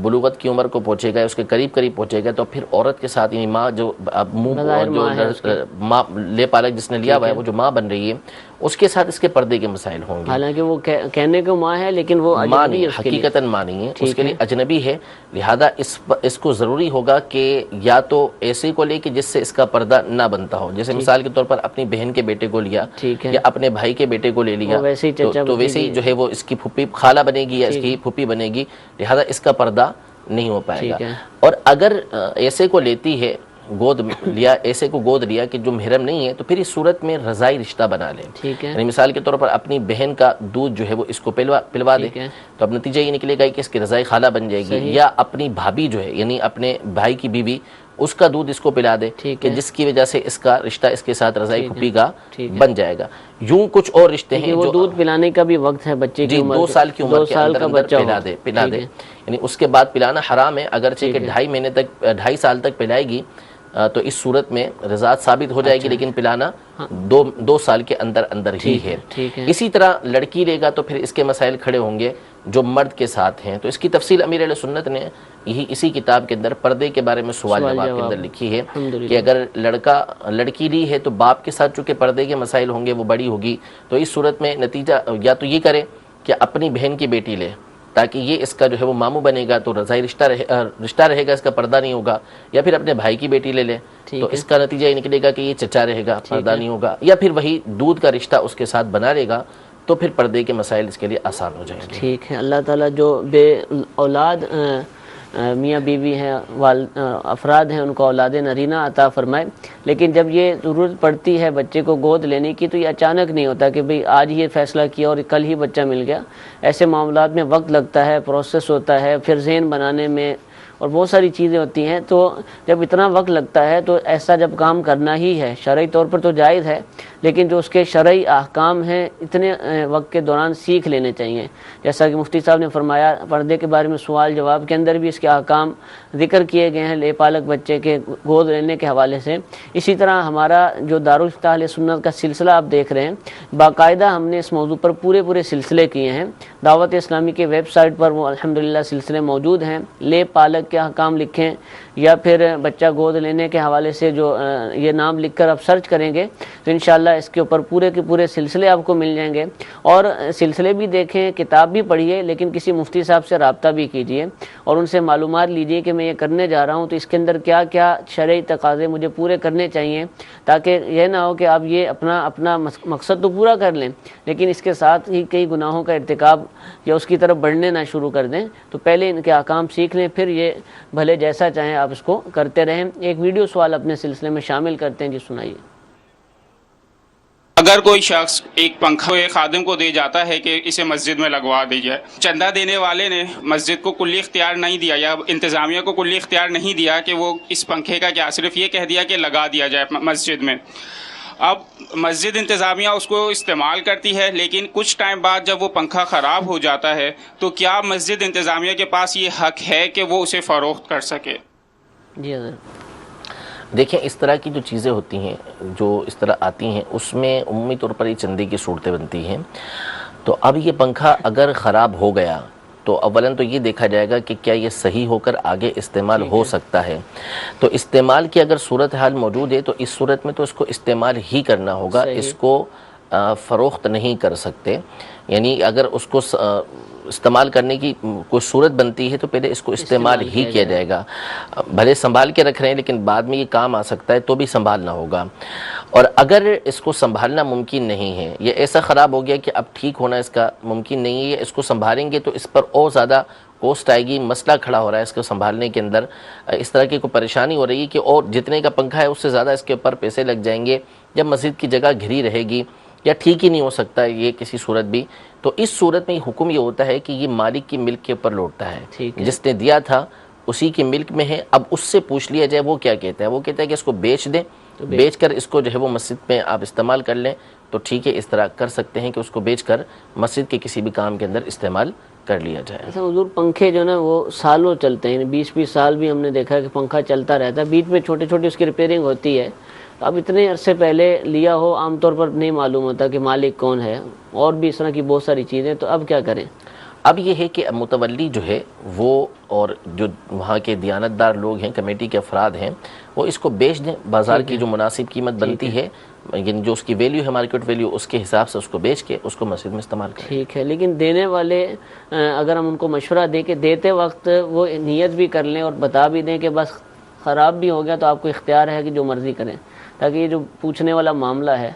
بلوغت کی عمر کو پہنچے گا، اس کے قریب پہنچے گا، تو پھر عورت کے ساتھ یعنی ماں جو ماں لے پالک جس نے لیا ہوا ہے وہ جو ماں بن رہی ہے اس کے ساتھ اس کے پردے کے مسائل ہوں گے. حالانکہ وہ کہنے کو ماں ہے لیکن وہ ماں نہیں، حقیقتاً ماں نہیں ہے، اس کے لیے اجنبی ہے. لہذا اس کو ضروری ہوگا کہ یا تو ایسے کو لے کہ جس سے اس کا پردہ نہ بنتا ہو. جیسے مثال کے طور پر اپنی بہن کے بیٹے کو لیا یا اپنے بھائی کے بیٹے کو لے لیا تو ویسے ہی جو ہے وہ اس کی پھوپھی خالہ بنے گی یا اس کی پھوپھی بنے گی، لہذا اس کا پردہ نہیں ہو پائے گا. اور اگر ایسے کو لیتی ہے گود لیا، ایسے کو گود لیا کہ جو محرم نہیں ہے تو پھر اس صورت میں رضائی رشتہ بنا لے. یعنی مثال کے طور پر اپنی بہن کا دودھ جو ہے وہ اس کو پلوا دے تو اب نتیجہ یہ نکلے گا کہ اس کی رضائی خالہ بن جائے گی. یا اپنی بھابھی جو ہے یعنی اپنے بھائی کی بیوی اس کا دودھ اس کو پلا دے کہ جس کی وجہ سے اس کا رشتہ اس کے ساتھ رضائی پھوپھی کا بن جائے گا. یوں کچھ اور رشتے ہیں وہ دودھ پلانے کا بھی وقت ہے بچے کی 2 سال کی عمر کے اندر پلا دے. یعنی اس کے بعد پلانا حرام ہے، اگرچہ کہ 2.5 سال تک پلائے گی تو اس صورت میں رضاعت ثابت ہو جائے گی، لیکن پلانا 2 سال کے اندر ہی ہے. اسی طرح لڑکی لے گا تو پھر اس کے مسائل کھڑے ہوں گے جو مرد کے ساتھ ہیں. تو اس کی تفصیل امیر اہل سنت نے اسی کتاب کے اندر پردے کے بارے میں سوال جواب کے اندر لکھی ہے کہ اگر لڑکی لی ہے تو باپ کے ساتھ چونکہ پردے کے مسائل ہوں گے، وہ بڑی ہوگی، تو اس صورت میں نتیجہ یا تو یہ کرے کہ اپنی بہن کی بیٹی لے تاکہ یہ اس کا جو ہے وہ ماموں بنے گا تو رضائی رشتہ رہے گا، اس کا پردہ نہیں ہوگا. یا پھر اپنے بھائی کی بیٹی لے لے تو اس کا نتیجہ یہ نکلے گا کہ یہ چچا رہے گا، پردہ نہیں ہوگا. یا پھر وہی دودھ کا رشتہ اس کے ساتھ بنا لے گا تو پھر پردے کے مسائل اس کے لیے آسان ہو جائیں گے. ٹھیک ہے. اللہ تعالیٰ جو بے اولاد میاں بیوی ہیں، افراد ہیں، ان کو اولاد نرینہ عطا فرمائے. لیکن جب یہ ضرورت پڑتی ہے بچے کو گود لینے کی تو یہ اچانک نہیں ہوتا کہ بھئی آج یہ فیصلہ کیا اور کل ہی بچہ مل گیا. ایسے معاملات میں وقت لگتا ہے، پروسیس ہوتا ہے، پھر ذہن بنانے میں اور بہت ساری چیزیں ہوتی ہیں. تو جب اتنا وقت لگتا ہے تو ایسا جب کام کرنا ہی ہے، شرعی طور پر تو جائز ہے، لیکن جو اس کے شرعی احکام ہیں اتنے وقت کے دوران سیکھ لینے چاہیے. جیسا کہ مفتی صاحب نے فرمایا، پردے کے بارے میں سوال جواب کے اندر بھی اس کے احکام ذکر کیے گئے ہیں لے پالک بچے کے گود لینے کے حوالے سے. اسی طرح ہمارا جو دارالفتاح اہل سنت کا سلسلہ آپ دیکھ رہے ہیں، باقاعدہ ہم نے اس موضوع پر پورے سلسلے کیے ہیں. دعوت اسلامی کے ویب سائٹ پر وہ الحمدللہ سلسلے موجود ہیں. لے پالک کے احکام لکھیں یا پھر بچہ گود لینے کے حوالے سے جو یہ نام لکھ کر آپ سرچ کریں گے تو انشاءاللہ اس کے اوپر پورے سلسلے آپ کو مل جائیں گے. اور سلسلے بھی دیکھیں، کتاب بھی پڑھیے، لیکن کسی مفتی صاحب سے رابطہ بھی کیجیے اور ان سے معلومات لیجیے کہ میں یہ کرنے جا رہا ہوں تو اس کے اندر کیا کیا شرعی تقاضے مجھے پورے کرنے چاہیے، تاکہ یہ نہ ہو کہ آپ یہ اپنا مقصد تو پورا کر لیں لیکن اس کے ساتھ ہی کئی گناہوں کا ارتکاب یا اس کی طرف بڑھنے نہ شروع کر دیں. تو پہلے ان کے احکام سیکھ لیں، پھر یہ بھلے جیسا چاہیں آپ اس کو کرتے رہیں. ایک ویڈیو سوال اپنے سلسلے میں شامل کرتے ہیں، جی سنائیے. اگر کوئی شخص ایک پنکھا ایک خادم کو دے جاتا ہے کہ اسے مسجد میں لگوا دیجیے، چندہ دینے والے نے مسجد کو کلی اختیار نہیں دیا یا انتظامیہ کو کلی اختیار نہیں دیا کہ وہ اس پنکھے کا کیا، صرف یہ کہہ دیا کہ لگا دیا جائے مسجد میں. اب مسجد انتظامیہ اس کو استعمال کرتی ہے، لیکن کچھ ٹائم بعد جب وہ پنکھا خراب ہو جاتا ہے تو کیا مسجد انتظامیہ کے پاس یہ حق ہے کہ وہ اسے فروخت کر سکے؟ جی حضرت. دیکھیں اس طرح کی جو چیزیں ہوتی ہیں جو اس طرح آتی ہیں اس میں عمومی طور پر یہ چندے کی صورتیں بنتی ہیں. تو اب یہ پنکھا اگر خراب ہو گیا تو اولاً تو یہ دیکھا جائے گا کہ کیا یہ صحیح ہو کر آگے استعمال ہو سکتا ہے. تو استعمال کی اگر صورتحال موجود ہے تو اس صورت میں تو اس کو استعمال ہی کرنا ہوگا, اس کو فروخت نہیں کر سکتے. یعنی اگر اس کو استعمال کرنے کی کوئی صورت بنتی ہے تو پہلے اس کو استعمال ہی کیا جائے گا. بھلے سنبھال کے رکھ رہے ہیں لیکن بعد میں یہ کام آ سکتا ہے تو بھی سنبھالنا ہوگا. اور اگر اس کو سنبھالنا ممکن نہیں ہے, یہ ایسا خراب ہو گیا کہ اب ٹھیک ہونا اس کا ممکن نہیں ہے, اس کو سنبھالیں گے تو اس پر اور زیادہ کوسٹ آئے گی, مسئلہ کھڑا ہو رہا ہے اس کو سنبھالنے کے اندر, اس طرح کی کوئی پریشانی ہو رہی ہے کہ اور جتنے کا پنکھا ہے اس سے زیادہ اس کے اوپر پیسے لگ جائیں گے. جب مسجد کی جگہ گھری رہے گی یا ٹھیک ہی نہیں ہو سکتا یہ کسی صورت بھی, تو اس صورت میں حکم یہ ہوتا ہے کہ یہ مالک کی ملک کے اوپر لوٹتا ہے. جس نے دیا تھا اسی کی ملک میں ہے, اب اس سے پوچھ لیا جائے وہ کیا کہتا ہے. وہ کہتا ہے کہ اس کو بیچ دیں, بیچ کر اس کو جو ہے وہ مسجد میں آپ استعمال کر لیں تو ٹھیک ہے, اس طرح کر سکتے ہیں کہ اس کو بیچ کر مسجد کے کسی بھی کام کے اندر استعمال کر لیا جائے. ایسا حضور پنکھے جو نا وہ سالوں چلتے ہیں, 20-20 سال بھی ہم نے دیکھا کہ پنکھا چلتا رہتا ہے, بیچ میں چھوٹی چھوٹی اس کی ریپیئرنگ ہوتی ہے. اب اتنے عرصے پہلے لیا ہو, عام طور پر نہیں معلوم ہوتا کہ مالک کون ہے, اور بھی اس طرح کی بہت ساری چیزیں, تو اب کیا کریں؟ اب یہ ہے کہ متولی جو ہے وہ اور جو وہاں کے دیانتدار لوگ ہیں, کمیٹی کے افراد ہیں, وہ اس کو بیچ دیں. بازار کی جو مناسب قیمت بنتی ہے, یعنی جو اس کی ویلیو ہے مارکیٹ ویلیو, اس کے حساب سے اس کو بیچ کے اس کو مسجد میں استعمال کریں. ٹھیک ہے, لیکن دینے والے اگر ہم ان کو مشورہ دیں کہ دیتے وقت وہ نیت بھی کر لیں اور بتا بھی دیں کہ بس خراب بھی ہو گیا تو آپ کو اختیار ہے کہ جو مرضی کریں, تاکہ یہ جو پوچھنے والا معاملہ ہے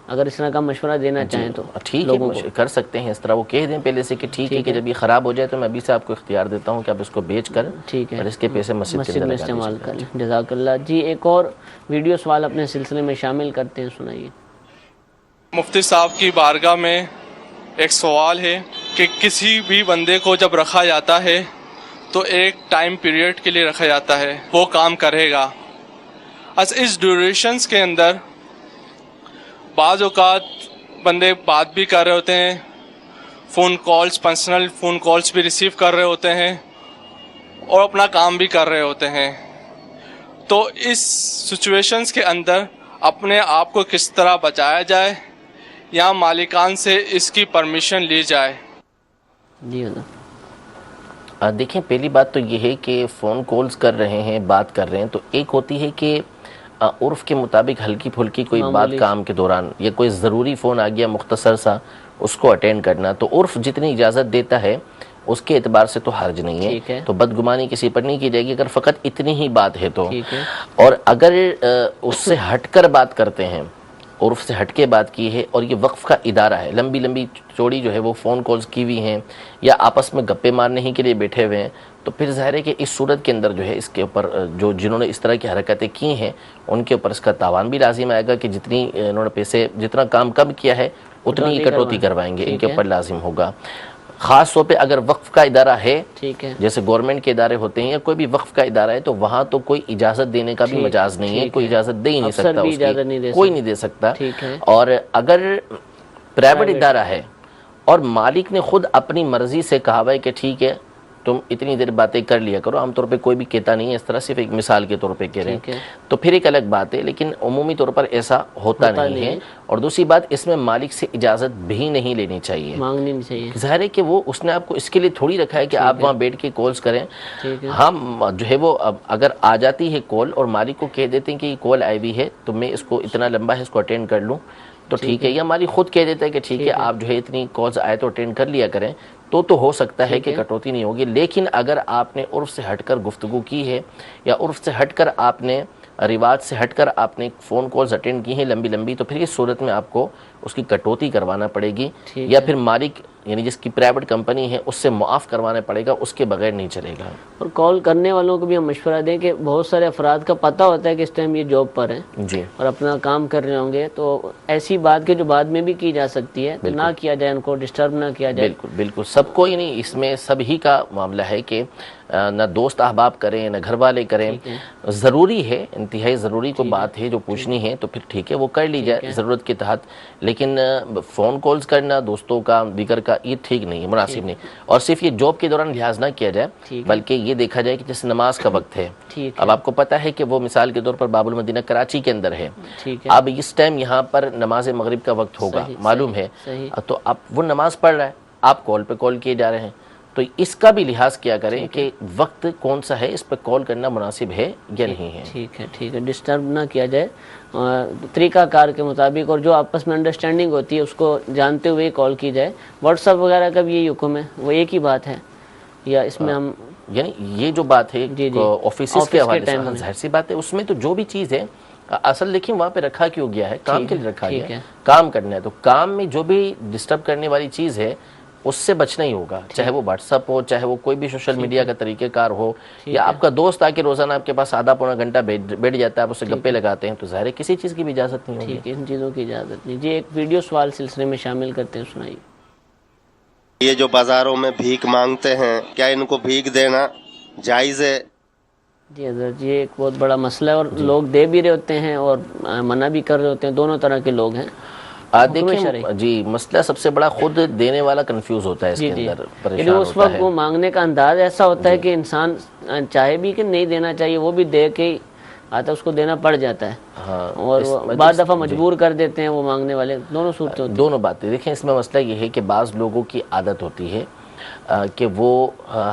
اگر اس طرح کا مشورہ دینا چاہیں تو ٹھیک ہے, کر سکتے ہیں اس طرح. وہ کہہ دیں پہلے سے کہ ٹھیک ہے کہ جب یہ خراب ہو جائے تو میں ابھی سے آپ کو اختیار دیتا ہوں کہ آپ اس کو بیچ کر اور اس کے پیسے مسجد میں استعمال کریں. جزاک اللہ. جی ایک اور ویڈیو سوال اپنے سلسلے میں شامل کرتے ہیں, سنائیے. مفتی صاحب کی بارگاہ میں ایک سوال ہے کہ کسی بھی بندے کو جب رکھا جاتا ہے تو ایک ٹائم پیریڈ کے لیے رکھا جاتا ہے, وہ کام کرے گا. اس ڈیوریشنز کے اندر بعض اوقات بندے بات بھی کر رہے ہوتے ہیں, phone calls, personal phone calls بھی ریسیو کر رہے ہوتے ہیں, اور اپنا کام بھی کر رہے ہوتے ہیں. تو اس سچویشنز کے اندر اپنے آپ کو کس طرح بچایا جائے یا مالکان سے اس کی پرمیشن لی جائے؟ جی دیکھیں, پہلی بات تو یہ ہے کہ فون کالز کر رہے ہیں, بات کر رہے ہیں, تو ایک ہوتی ہے کہ عرف کے مطابق ہلکی پھلکی کوئی بات کام کے دوران, یا کوئی ضروری فون آ گیا مختصر سا, اس کو اٹینڈ کرنا. تو عرف جتنی اجازت دیتا ہے اس کے اعتبار سے تو حرج نہیں ہے, تو بدگمانی کسی پر نہیں کی جائے گی اگر فقط اتنی ہی بات ہے تو. اور اگر اس سے ہٹ کر بات کرتے ہیں, عرف سے ہٹ کے بات کی ہے, اور یہ وقف کا ادارہ ہے, لمبی لمبی چوڑی جو ہے وہ فون کالز کی ہوئی ہیں, یا آپس میں گپے مارنے ہی کے لیے بیٹھے ہوئے ہیں, تو پھر ظاہر ہے کہ اس صورت کے اندر جو ہے اس کے اوپر جو جنہوں نے اس طرح کی حرکتیں کی ہیں ان کے اوپر اس کا تاوان بھی لازم آئے گا کہ جتنی انہوں نے پیسے, جتنا کام کم کیا ہے اتنی ہی کٹوتی کروائیں گے, ان کے اوپر لازم ہوگا. خاص طور پہ اگر وقف کا ادارہ ہے, جیسے گورنمنٹ کے ادارے ہوتے ہیں یا کوئی بھی وقف کا ادارہ ہے, تو وہاں تو کوئی اجازت دینے کا بھی مجاز نہیں ہے, کوئی اجازت دے ہی نہیں سکتا, اس کی کوئی نہیں دے سکتا. اور اگر پرائیویٹ ادارہ ہے اور مالک نے خود اپنی مرضی سے کہا ہے کہ ٹھیک ہے تم اتنی دیر باتیں کر لیا کرو, عام طور پہ کوئی بھی کہتا نہیں ہے اس طرح, صرف ایک مثال کے طور پہ کہہ رہے ہیں, تو پھر ایک الگ بات ہے, لیکن عمومی طور پر ایسا ہوتا نہیں ہے. اور دوسری بات, اس میں مالک سے اجازت بھی نہیں لینی چاہیے, مانگنی نہیں چاہیے. ظاہر ہے کہ وہ اس نے آپ کو اس کے لیے تھوڑی رکھا ہے کہ آپ وہاں بیٹھ کے کالز کریں. ہم جو ہے وہ اگر آ جاتی ہے کال اور مالک کو کہہ دیتے ہیں کہ یہ کال آئی ہوئی ہے تو میں اس کو اتنا لمبا ہے اس کو اٹینڈ کر لوں تو ٹھیک ہے, یا مالک خود کہہ دیتا ہے کہ ٹھیک ہے آپ جو ہے اتنی کالز آئے تو اٹینڈ کر لیا کریں, تو ہو سکتا ہے کہ کٹوتی نہیں ہوگی. لیکن اگر آپ نے عرف سے ہٹ کر گفتگو کی ہے, یا عرف سے ہٹ کر آپ نے, رواج سے ہٹ کر آپ نے فون کالز اٹینڈ کی ہیں لمبی لمبی, تو پھر اس صورت میں آپ کو اس کی کٹوتی کروانا پڑے گی, یا پھر مالک یعنی جس کی پرائیویٹ کمپنی ہے اس سے معاف کروانا پڑے گا, اس کے بغیر نہیں چلے گا. اور کال کرنے والوں کو بھی ہم مشورہ دیں کہ بہت سارے افراد کا پتہ ہوتا ہے کہ اس ٹائم یہ جاب پر ہیں جی, اور اپنا کام کر رہے ہوں گے, تو ایسی بات کے جو بعد میں بھی کی جا سکتی ہے, نہ کیا جائے, ان کو ڈسٹرب نہ کیا جائے. بالکل بالکل, سب کو, یعنی اس میں سب ہی کا معاملہ ہے کہ نہ دوست احباب کریں نہ گھر والے کریں. ضروری ہے, انتہائی ضروری کوئی بات ہے جو پوچھنی ہے تو پھر ٹھیک ہے وہ کر لی جائے ضرورت کے تحت, لیکن فون کالز کرنا دوستوں کا دیگر کا یہ ٹھیک نہیں ہے, مناسب نہیں. اور صرف یہ جاب کے دوران لحاظ نہ کیا جائے بلکہ یہ دیکھا جائے کہ جیسے نماز کا وقت ہے, اب آپ کو پتہ ہے کہ وہ مثال کے طور پر باب المدینہ کراچی کے اندر ہے, اب اس ٹائم یہاں پر نماز مغرب کا وقت ہوگا معلوم ہے, تو اب وہ نماز پڑھ رہا ہے, آپ کال پہ کال کیے جا رہے ہیں, تو اس کا بھی لحاظ کیا کریں کہ وقت کون سا ہے, اس پہ کال کرنا مناسب ہے یا نہیں ہے. ٹھیک ہے, ڈسٹرب نہ کیا جائے, طریقہ کار کے مطابق, اور جو آپس میں انڈرسٹینڈنگ ہوتی ہے اس کو جانتے ہوئے کال کی جائے. واٹس ایپ وغیرہ کا بھی یہی حکم ہے, وہ ایک ہی بات ہے یا اس میں ہم یعنی یہ جو بات ہے آفیسز کے حوالے سے ظاہر سی بات ہے, اس میں تو جو بھی چیز ہے اصل دیکھیں وہاں پہ رکھا کیوں گیا ہے, کام کے لیے رکھا گیا ہے, کام کرنا ہے, تو کام میں جو بھی ڈسٹرب کرنے والی چیز ہے اس سے بچنا ہی ہوگا, چاہے وہ واٹس ایپ ہو, چاہے وہ کوئی بھی سوشل میڈیا کا طریقہ کار ہو, یا آپ کا دوست آ کے روزانہ آپ کے پاس آدھا پونا گھنٹہ بیٹھ جاتا ہے, آپ اس سے گپے لگاتے ہیں, تو ظاہر ہے کسی چیز کی بھی اجازت نہیں ہوگی. ان چیزوں کی اجازت نہیں. جی ایک ویڈیو سوال سلسلے میں شامل کرتے ہیں, سنائیے. یہ جو بازاروں میں بھیک مانگتے ہیں, کیا ان کو بھیک دینا جائز ہے؟ جی حضرت, یہ ایک بہت بڑا مسئلہ ہے, اور لوگ دے بھی رہے ہوتے ہیں اور منع بھی کر رہے ہوتے ہیں, دونوں طرح کے لوگ ہیں. دیکھیں جی مسئلہ سب سے بڑا خود دینے والا کنفیوز ہوتا ہے اس کے اندر, پریشان اس وقت وہ مانگنے کا انداز ایسا ہوتا ہے کہ انسان چاہے بھی کہ نہیں دینا چاہیے, وہ بھی دے کے آتا اس کو دینا پڑ جاتا ہے, اور بعض دفعہ مجبور کر دیتے ہیں وہ مانگنے والے. دونوں صورتیں ہوتی ہیں, دونوں باتیں. دیکھیں اس میں مسئلہ یہ ہے کہ بعض لوگوں کی عادت ہوتی ہے کہ وہ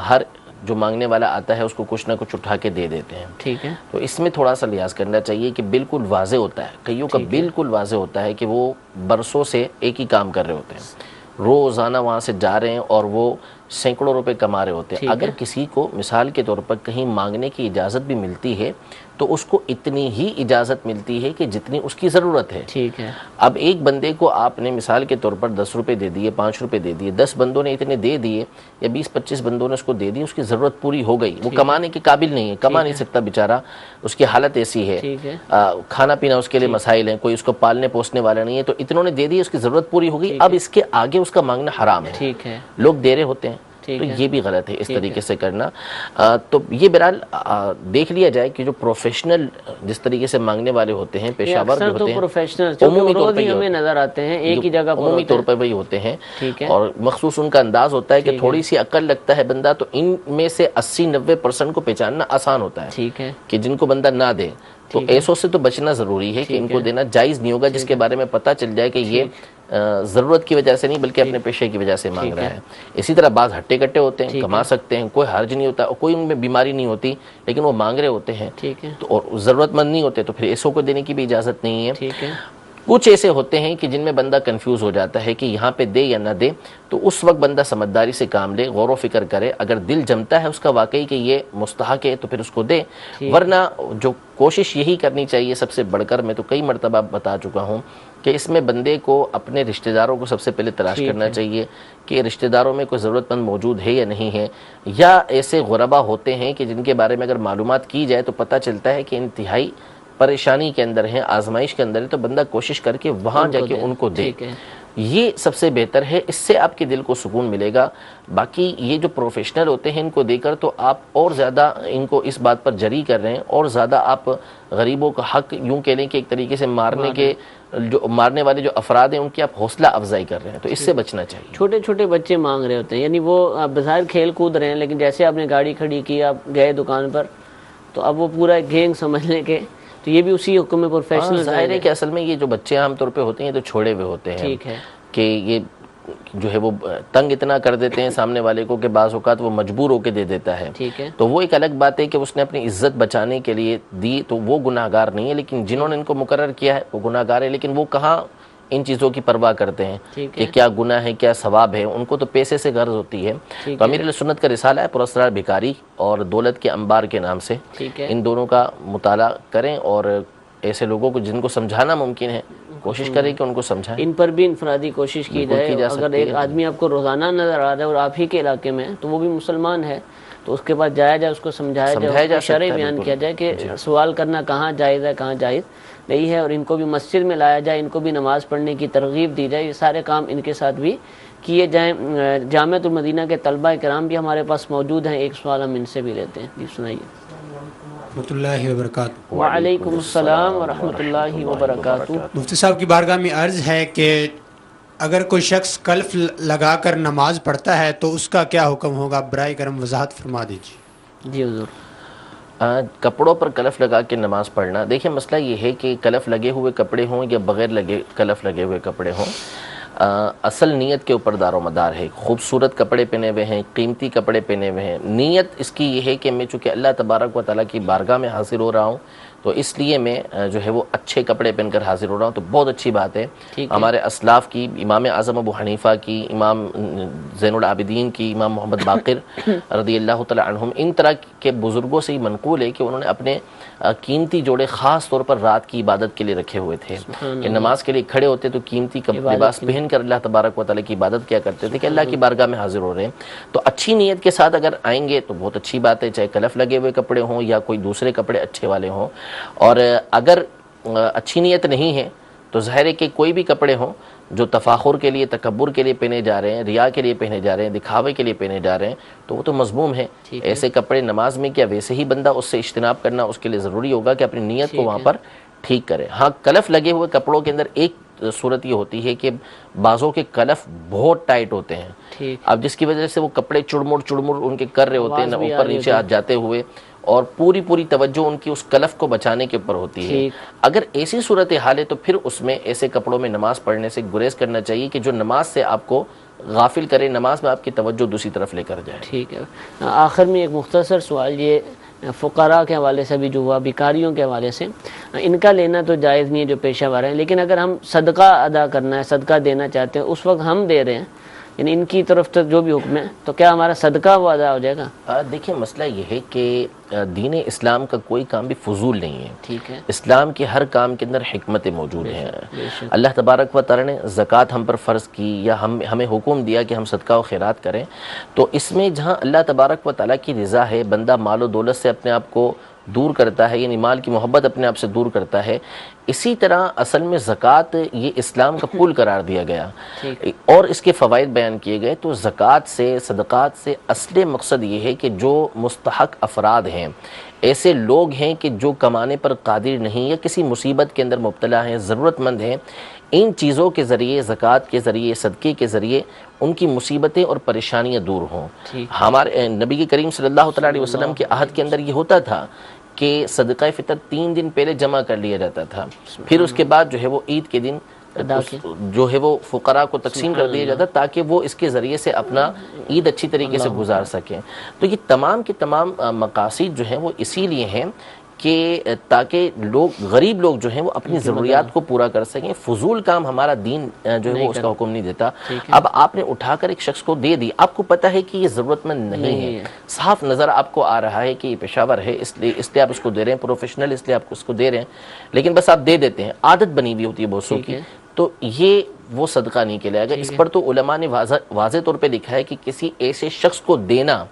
ہر جو مانگنے والا آتا ہے اس کو کچھ نہ کچھ اٹھا کے دے دیتے ہیں. ٹھیک ہے, تو اس میں تھوڑا سا لحاظ کرنا چاہیے کہ بالکل واضح ہوتا ہے, کئیوں کا بالکل واضح ہوتا ہے کہ وہ برسوں سے ایک ہی کام کر رہے ہوتے ہیں, روزانہ وہاں سے جا رہے ہیں اور وہ سینکڑوں روپے کما رہے ہوتے ہیں. اگر کسی کو مثال کے طور پر کہیں مانگنے کی اجازت بھی ملتی ہے تو اس کو اتنی ہی اجازت ملتی ہے کہ جتنی اس کی ضرورت ہے. ٹھیک ہے, اب ایک بندے کو آپ نے مثال کے طور پر 10 روپے دے دیے, 5 روپے دے دیے, 10 بندوں نے اتنے دے دیے یا 20-25 بندوں نے اس کو دے دی, اس کی ضرورت پوری ہو گئی, وہ کمانے کے قابل نہیں ہے, کما نہیں سکتا بیچارہ, اس کی حالت ایسی ہے, کھانا پینا اس کے لیے مسائل ہیں, کوئی اس کو پالنے پوسنے والا نہیں ہے, تو اتنوں نے دے دی, اس کی ضرورت پوری ہو گئی, اب اس کے آگے اس کا مانگنا حرام ہے. ٹھیک ہے, لوگ دے رہے ہوتے ہیں, تو یہ بھی غلط ہے اس طریقے سے کرنا. تو یہ بہرحال دیکھ لیا جائے کہ جو پروفیشنل جس طریقے سے مانگنے والے ہوتے ہیں, پیشہ ور جو ہوتے ہیں, عمومی طور پہ ہمیں نظر آتے ہیں, ایک ہی جگہ عمومی طور پر وہی ہوتے ہیں, اور مخصوص ان کا انداز ہوتا ہے کہ تھوڑی سی عقل لگتا ہے بندہ, تو ان میں سے 80-90% کو پہچاننا آسان ہوتا ہے کہ جن کو بندہ نہ دے. تو ایسوں سے تو بچنا ضروری ہے کہ ان کو دینا جائز نہیں ہوگا جس کے بارے میں پتہ چل جائے کہ یہ ضرورت کی وجہ سے نہیں بلکہ اپنے پیشے کی وجہ سے مانگ رہا ہے. اسی طرح بعض ہٹے کٹے ہوتے ہیں, کما سکتے ہیں, کوئی حرج نہیں ہوتا, کوئی ان میں بیماری نہیں ہوتی, لیکن وہ مانگ رہے ہوتے ہیں اور ضرورت مند نہیں ہوتے, تو پھر ایسوں کو دینے کی بھی اجازت نہیں ہے. کچھ ایسے ہوتے ہیں کہ جن میں بندہ کنفیوز ہو جاتا ہے کہ یہاں پہ دے یا نہ دے, تو اس وقت بندہ سمجھداری سے کام لے, غور و فکر کرے, اگر دل جمتا ہے اس کا واقعی کہ یہ مستحق ہے تو پھر اس کو دے, ورنہ جو کوشش یہی کرنی چاہیے سب سے بڑھ کر, میں تو کئی مرتبہ بتا چکا ہوں کہ اس میں بندے کو اپنے رشتہ داروں کو سب سے پہلے تلاش کرنا چاہیے کہ رشتہ داروں میں کوئی ضرورت مند موجود ہے یا نہیں ہے, یا ایسے غربا ہوتے ہیں کہ جن کے بارے میں اگر معلومات کی جائے تو پتہ چلتا ہے کہ انتہائی پریشانی کے اندر ہیں, آزمائش کے اندر ہے, تو بندہ کوشش کر کے وہاں جا کے ان کو دے. یہ سب سے بہتر ہے, اس سے آپ کے دل کو سکون ملے گا. باقی یہ جو پروفیشنل ہوتے ہیں ان کو دے کر تو آپ اور زیادہ ان کو اس بات پر جری کر رہے ہیں, اور زیادہ آپ غریبوں کا حق یوں کہہ لیں کہ ایک طریقے سے مارنے والے جو افراد ہیں ان کی آپ حوصلہ افزائی کر رہے ہیں, تو اس سے بچنا چاہیے. چھوٹے چھوٹے بچے مانگ رہے ہوتے ہیں, یعنی وہ بظاہر کھیل کود رہے ہیں, لیکن جیسے آپ نے گاڑی کھڑی کی, آپ گئے دکان پر, تو اب وہ پورا گینگ سمجھ لیں کہ, تو یہ بھی اسی حکم میں پروفیشنل ظاہر ہے کہ اصل میں یہ جو بچے عام طور پہ ہوتے ہیں تو چھوڑے ہوئے ہوتے ہیں. ٹھیک ہے, کہ یہ جو ہے وہ تنگ اتنا کر دیتے ہیں سامنے والے کو کہ بعض اوقات وہ مجبور ہو کے دے دیتا ہے. ٹھیک ہے, تو وہ ایک الگ بات ہے کہ اس نے اپنی عزت بچانے کے لیے دی, تو وہ گناہ گار نہیں ہے, لیکن جنہوں نے ان کو مقرر کیا ہے وہ گناہ گار ہے. لیکن وہ کہاں ان چیزوں کی پرواہ کرتے ہیں کہ کیا گناہ ہے کیا ثواب ہے, ان کو تو پیسے سے غرض ہوتی ہے. تو امیر علیہ سنت کا رسالہ ہے پراسرار بھکاری اور دولت کے انبار کے نام سے, ان دونوں کا مطالعہ کریں, اور ایسے لوگوں کو جن کو سمجھانا ممکن ہے کوشش کریں کہ ان کو سمجھائیں. ان پر بھی انفرادی کوشش کی جائے. اگر ایک آدمی آپ کو روزانہ نظر آ رہا ہے اور آپ ہی کے علاقے میں, تو وہ بھی مسلمان ہے, تو اس کے بعد جایا جائے، اس کو سمجھایا جائے، شرعی بیان کیا جائے کہ سوال کرنا کہاں جائز ہے کہاں جائز نہیں ہے، اور ان کو بھی مسجد میں لایا جائے، ان کو بھی نماز پڑھنے کی ترغیب دی جائے، یہ سارے کام ان کے ساتھ بھی کیے جائیں۔ جامعۃ المدینہ کے طلبہ کرام بھی ہمارے پاس موجود ہیں، ایک سوال ہم ان سے بھی لیتے ہیں۔ جی سنائیے۔ رحمۃ اللہ وبرکاتہ۔ وعلیکم السلام ورحمۃ اللہ وبرکاتہ۔ مفتی صاحب کی بارگاہ میں عرض ہے کہ اگر کوئی شخص کلف لگا کر نماز پڑھتا ہے تو اس کا کیا حکم ہوگا؟ برائے کرم وضاحت فرما دیجیے۔ جی حضور۔ کپڑوں پر کلف لگا کے نماز پڑھنا، دیکھیں مسئلہ یہ ہے کہ کلف لگے ہوئے کپڑے ہوں یا بغیر کلف لگے ہوئے کپڑے ہوں، اصل نیت کے اوپر دار و مدار ہے۔ خوبصورت کپڑے پہنے ہوئے ہیں، قیمتی کپڑے پہنے ہوئے ہیں، نیت اس کی یہ ہے کہ میں چونکہ اللہ تبارک و تعالیٰ کی بارگاہ میں حاضر ہو رہا ہوں تو اس لیے میں جو ہے وہ اچھے کپڑے پہن کر حاضر ہو رہا ہوں، تو بہت اچھی بات ہے۔ ہمارے اسلاف کی، امام اعظم ابو حنیفہ کی، امام زین العابدین کی، امام محمد باقر رضی اللہ تعالیٰ عنہم، ان طرح کے بزرگوں سے ہی منقول ہے کہ انہوں نے اپنے قیمتی جوڑے خاص طور پر رات کی عبادت کے لیے رکھے ہوئے تھے، کہ نماز کے لیے کھڑے ہوتے تو قیمتی لباس پہن کر اللہ تبارک و تعالیٰ کی عبادت کیا کرتے تھے کہ اللہ کی بارگاہ میں حاضر ہو رہے ہیں۔ تو اچھی نیت کے ساتھ اگر آئیں گے تو بہت اچھی بات ہے، چاہے کلف لگے ہوئے کپڑے ہوں یا کوئی دوسرے کپڑے اچھے والے ہوں۔ اور اگر اچھی نیت نہیں ہے تو ظاہر ہے کہ کوئی بھی کپڑے ہوں جو تفاخر کے لیے، تکبر کے لیے پہنے جا رہے ہیں، ریا کے لیے پہنے جا رہے ہیں، دکھاوے کے لیے پہنے جا رہے ہیں، تو وہ تو مذموم ہے۔ ایسے کپڑے نماز میں کیا ویسے ہی بندہ اس سے اجتناب کرنا اس کے لیے ضروری ہوگا کہ اپنی نیت کو وہاں پر ٹھیک کرے۔ ہاں، کلف لگے ہوئے کپڑوں کے اندر ایک صورت یہ ہوتی ہے کہ بعضوں کے کلف بہت ٹائٹ ہوتے ہیں، اب جس کی وجہ سے وہ کپڑے چڑمڑ ان کے کر رہے ہوتے ہیں، اوپر نیچے ہاتھ جاتے ہوئے، اور پوری توجہ ان کی اس کلف کو بچانے کے اوپر ہوتی ہے۔ اگر ایسی صورتحال ہے تو پھر اس میں ایسے کپڑوں میں نماز پڑھنے سے گریز کرنا چاہیے کہ جو نماز سے آپ کو غافل کرے، نماز میں آپ کی توجہ دوسری طرف لے کر جائے۔ ٹھیک ہے۔ آخر میں ایک مختصر سوال یہ فقراء کے حوالے سے بھی جو ہوا، بیکاریوں کے حوالے سے، ان کا لینا تو جائز نہیں ہے جو پیشہ ور ہیں، لیکن اگر ہم صدقہ ادا کرنا ہے، صدقہ دینا چاہتے ہیں، اس وقت ہم دے رہے ہیں، یعنی ان کی طرف سے جو بھی حکم ہے، تو کیا ہمارا صدقہ وہ ادا ہو جائے گا؟ دیکھیں مسئلہ یہ ہے کہ دین اسلام کا کوئی کام بھی فضول نہیں ہے۔ ٹھیک ہے۔ اسلام کے ہر کام کے اندر حکمتیں موجود ہیں۔ اللہ تبارک و تعالیٰ نے زکوٰۃ ہم پر فرض کی یا ہمیں حکم دیا کہ ہم صدقہ و خیرات کریں، تو اس میں جہاں اللہ تبارک و تعالیٰ کی رضا ہے، بندہ مال و دولت سے اپنے آپ کو دور کرتا ہے، یعنی مال کی محبت اپنے آپ سے دور کرتا ہے، اسی طرح اصل میں زکوٰۃ یہ اسلام کا پل قرار دیا گیا اور اس کے فوائد بیان کیے گئے۔ تو زکوٰۃ سے، صدقات سے اصل مقصد یہ ہے کہ جو مستحق افراد ہیں، ایسے لوگ ہیں کہ جو کمانے پر قادر نہیں یا کسی مصیبت کے اندر مبتلا ہیں، ضرورت مند ہیں، ان چیزوں کے ذریعے، زکوٰۃ کے ذریعے، صدقے کے ذریعے ان کی مصیبتیں اور پریشانیاں دور ہوں۔ ہمارے نبی کریم صلی اللہ تعالیٰ علیہ وسلم کے عہد کے اندر یہ ہوتا تھا کہ صدقہ فطر 3 دن پہلے جمع کر لیا جاتا تھا، پھر اس کے بعد جو ہے وہ عید کے دن جو ہے وہ فقراء کو تقسیم کر دیا جاتا تاکہ وہ اس کے ذریعے سے اپنا عید اچھی طریقے سے گزار سکیں۔ تو یہ تمام کے تمام مقاصد جو ہیں وہ اسی لیے ہیں کہ تاکہ غریب لوگ جو ہیں وہ اپنی ضروریات کو پورا کر سکیں۔ فضول کام ہمارا دین جو ہے وہ اس کا حکم نہیں دیتا۔ اب آپ نے اٹھا کر ایک شخص کو دے دی، آپ کو پتہ ہے کہ یہ ضرورت مند نہیں ہے، صاف نظر آپ کو آ رہا ہے کہ یہ پیشہ ور ہے، اس لیے آپ اس کو دے رہے ہیں، پروفیشنل اس لیے آپ اس کو دے رہے ہیں، لیکن بس آپ دے دیتے ہیں، عادت بنی ہوئی ہوتی ہے بہت سو کی، تو یہ وہ صدقہ نہیں کہلائے گا۔ اس پر تو علماء نے واضح طور پہ لکھا ہے کہ کسی ایسے شخص کو دینا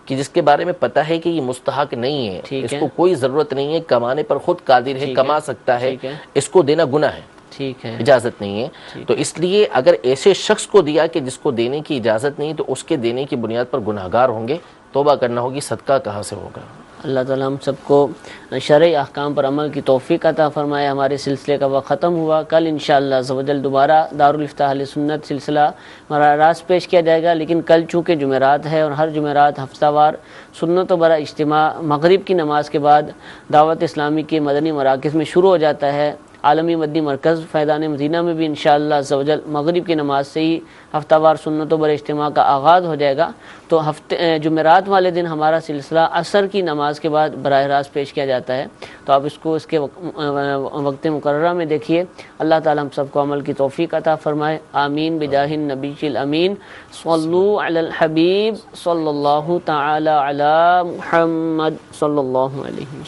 کہ جس کے بارے میں پتہ ہے کہ یہ مستحق نہیں ہے، اس کو کوئی ضرورت نہیں ہے، کمانے پر خود قادر ہے، کما سکتا ہے، اس کو دینا گناہ ہے، ٹھیک ہے، اجازت نہیں ہے۔ تو اس لیے اگر ایسے شخص کو دیا کہ جس کو دینے کی اجازت نہیں تو اس کے دینے کی بنیاد پر گناہگار ہوں گے، توبہ کرنا ہوگی، صدقہ کہاں سے ہوگا۔ اللہ تعالیٰ ہم سب کو شرعی احکام پر عمل کی توفیق عطا فرمائے۔ ہمارے سلسلے کا وقت ختم ہوا، کل انشاءاللہ عز و جل دوبارہ دارالفتاح اہل سنت سلسلہ براہ راست پیش کیا جائے گا، لیکن کل چونکہ جمعرات ہے اور ہر جمعرات ہفتہ وار سنت و برا اجتماع مغرب کی نماز کے بعد دعوت اسلامی کے مدنی مراکز میں شروع ہو جاتا ہے۔ عالمی مدنی مرکز فیضان مدینہ میں بھی انشاءاللہ عز و جل مغرب کی نماز سے ہی ہفتہ وار سنت و بر اجتماع کا آغاز ہو جائے گا۔ تو جمعرات والے دن ہمارا سلسلہ عصر کی نماز کے بعد براہ راست پیش کیا جاتا ہے، تو آپ اس کو اس کے وقت مقررہ میں دیکھیے۔ اللہ تعالی ہم سب کو عمل کی توفیق عطا فرمائے، آمین بجاہ النبی الامین۔ صلو علی الحبیب صلی اللہ تعالی علی محمد صلی اللہ علیہ وسلم۔